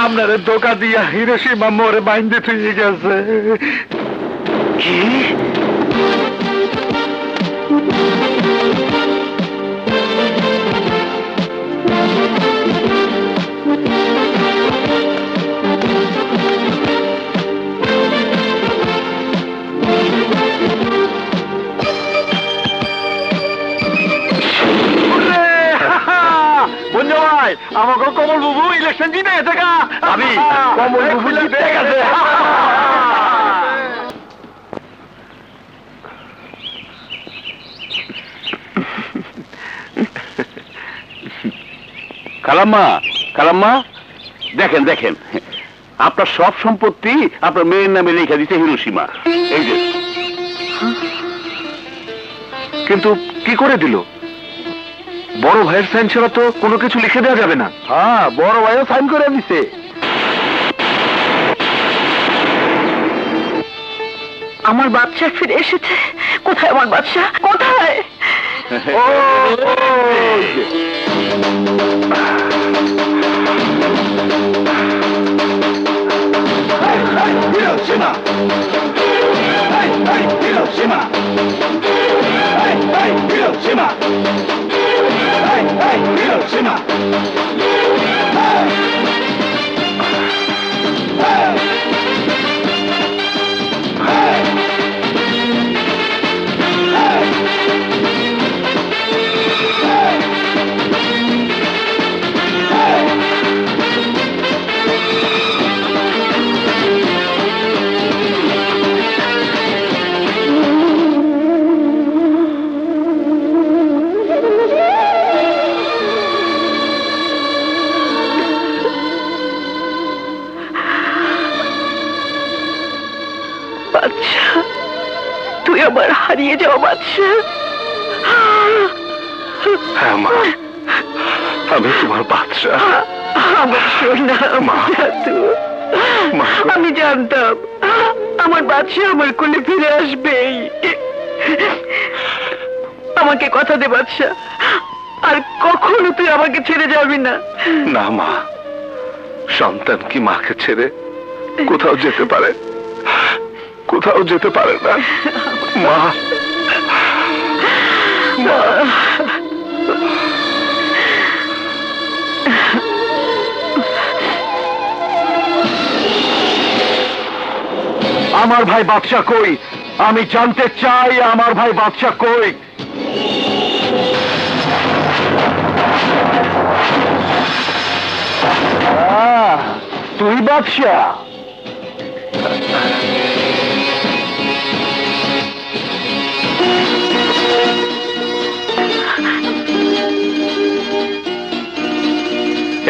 Speaker 4: আপনার ধোকা দিয়া হিরোশিমা মোরে বাইন্দে থুয়ে গেছে। কি? আমাকে কমল বাবু ইলেকশন জিতে গেছে। আমি কমল বাবু জিতে গেছে।
Speaker 1: কালাম্মা, কালাম্মা, দেখেন দেখেন, আপনার সব সম্পত্তি আপনার মেয়ের নামে লিখে দিতে হিরোশিমা। এই যে,
Speaker 4: কিন্তু কি করে দিল? বড় ভাইয়ের সাইন ছাড়া তো কোনো কিছু লিখে দেওয়া যাবে না। হ্যাঁ, বড় ভাইও সাইন করে দিছে।
Speaker 5: আমার বাচ্চা ফিরে এসেছে। কোথায় আমার বাচ্চা? কোথায়?
Speaker 4: Hiroshima! Hiroshima! Hiroshima! Hiroshima! Hey!
Speaker 5: আমার হারিয়ে যাওয়া বাদশা।
Speaker 1: হ্যাঁ মা, আমি তোমার বাদশা।
Speaker 5: আমার সোনা, আমার জাদু। আমি জানতাম আমার বাদশা আমার কোলে ফিরে আসবেই। আমাকে কথা দে বাদশা, আর কখনো তুই আমাকে ছেড়ে যাবি না।
Speaker 1: না মা, সন্তান কি মাকে ছেড়ে কোথাও যেতে পারে? কোথাও যেতে পারে না মা। মা,
Speaker 4: আমার ভাই বাদশা কই? আমি জানতে চাই আমার ভাই বাদশা কই? তুই বাদশা?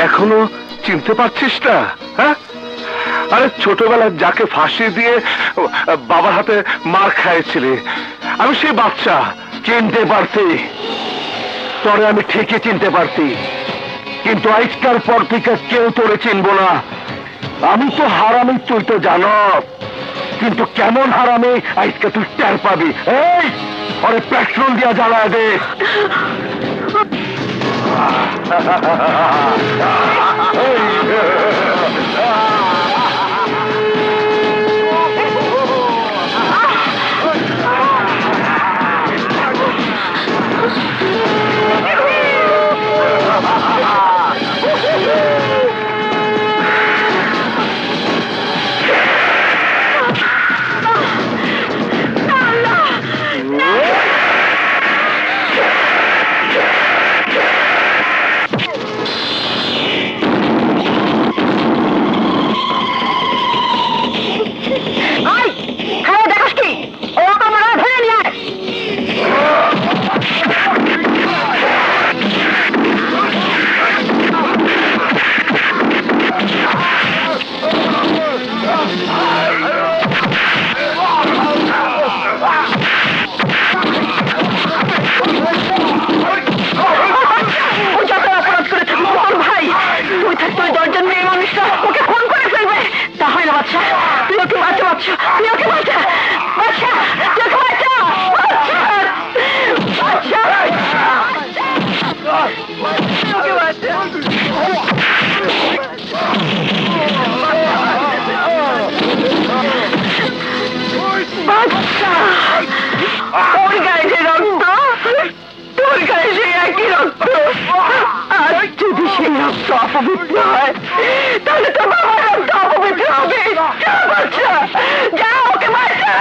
Speaker 1: এখনো চিনতে পারছিস না? হ্যাঁ, আরে ছোটবেলায় যাকে ফাঁসি দিয়ে বাবার হাতে মার খাইছিলি, আমি সেই বাচ্চা।
Speaker 4: চিনতে পারতি, তোরে আমি ঠিকই চিনতে পারতি, কিন্তু আজকার পর থেকে কেউ তোরে চিনবো না। আমি তো হারামি, তুই তো জানো, কিন্তু কেমন হারামি আজকে তুই টের পাবি। এই ওরে পেট্রোল দিয়া জ্বালায় দে।
Speaker 5: তোর গায়ে যে রক্ত, তোর গায়ে সেই একই রক্ত। আর যদি সেই রক্ত অপবিত্র হয়, তাহলে তো বাবার রক্ত অপবিত্র হবে। যা বাচ্চা, যা, ওকে বাচ্চা।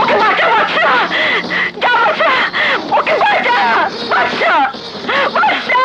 Speaker 5: ওকে বাঁচা, বাচ্চা, যা বাচ্চা, ওকে বাঁচা, বাচ্চা, বাচ্চা।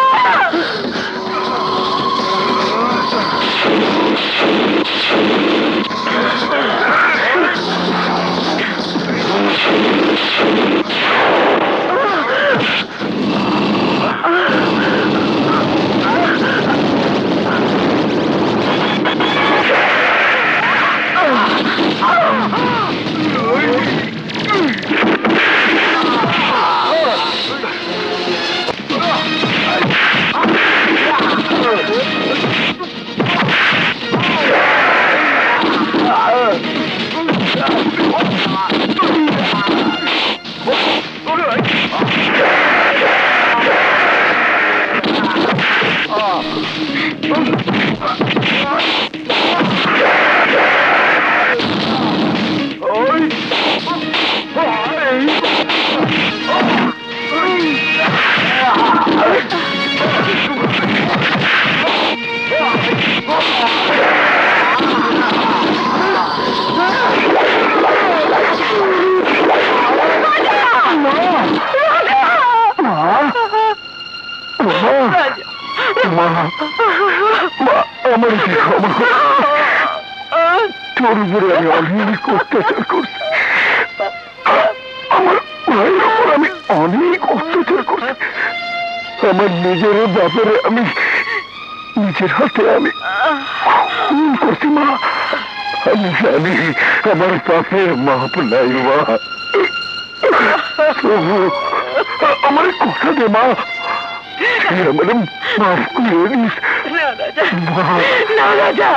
Speaker 1: আমার ক্ষমা কর। তোর উপরে আমি অনেক অত্যাচার করছি, আমার ভাইয়ের উপর আমি অনেক অত্যাচার করছি, আমার নিজের বাপের আমি নিজের হাতে আমি খুন করছি মা। আমি জানি আমার পাপের মাপ নাই মা, তবু আমার কথা দে মা, আমার মাফ করে দিস মা।
Speaker 5: না রাজা,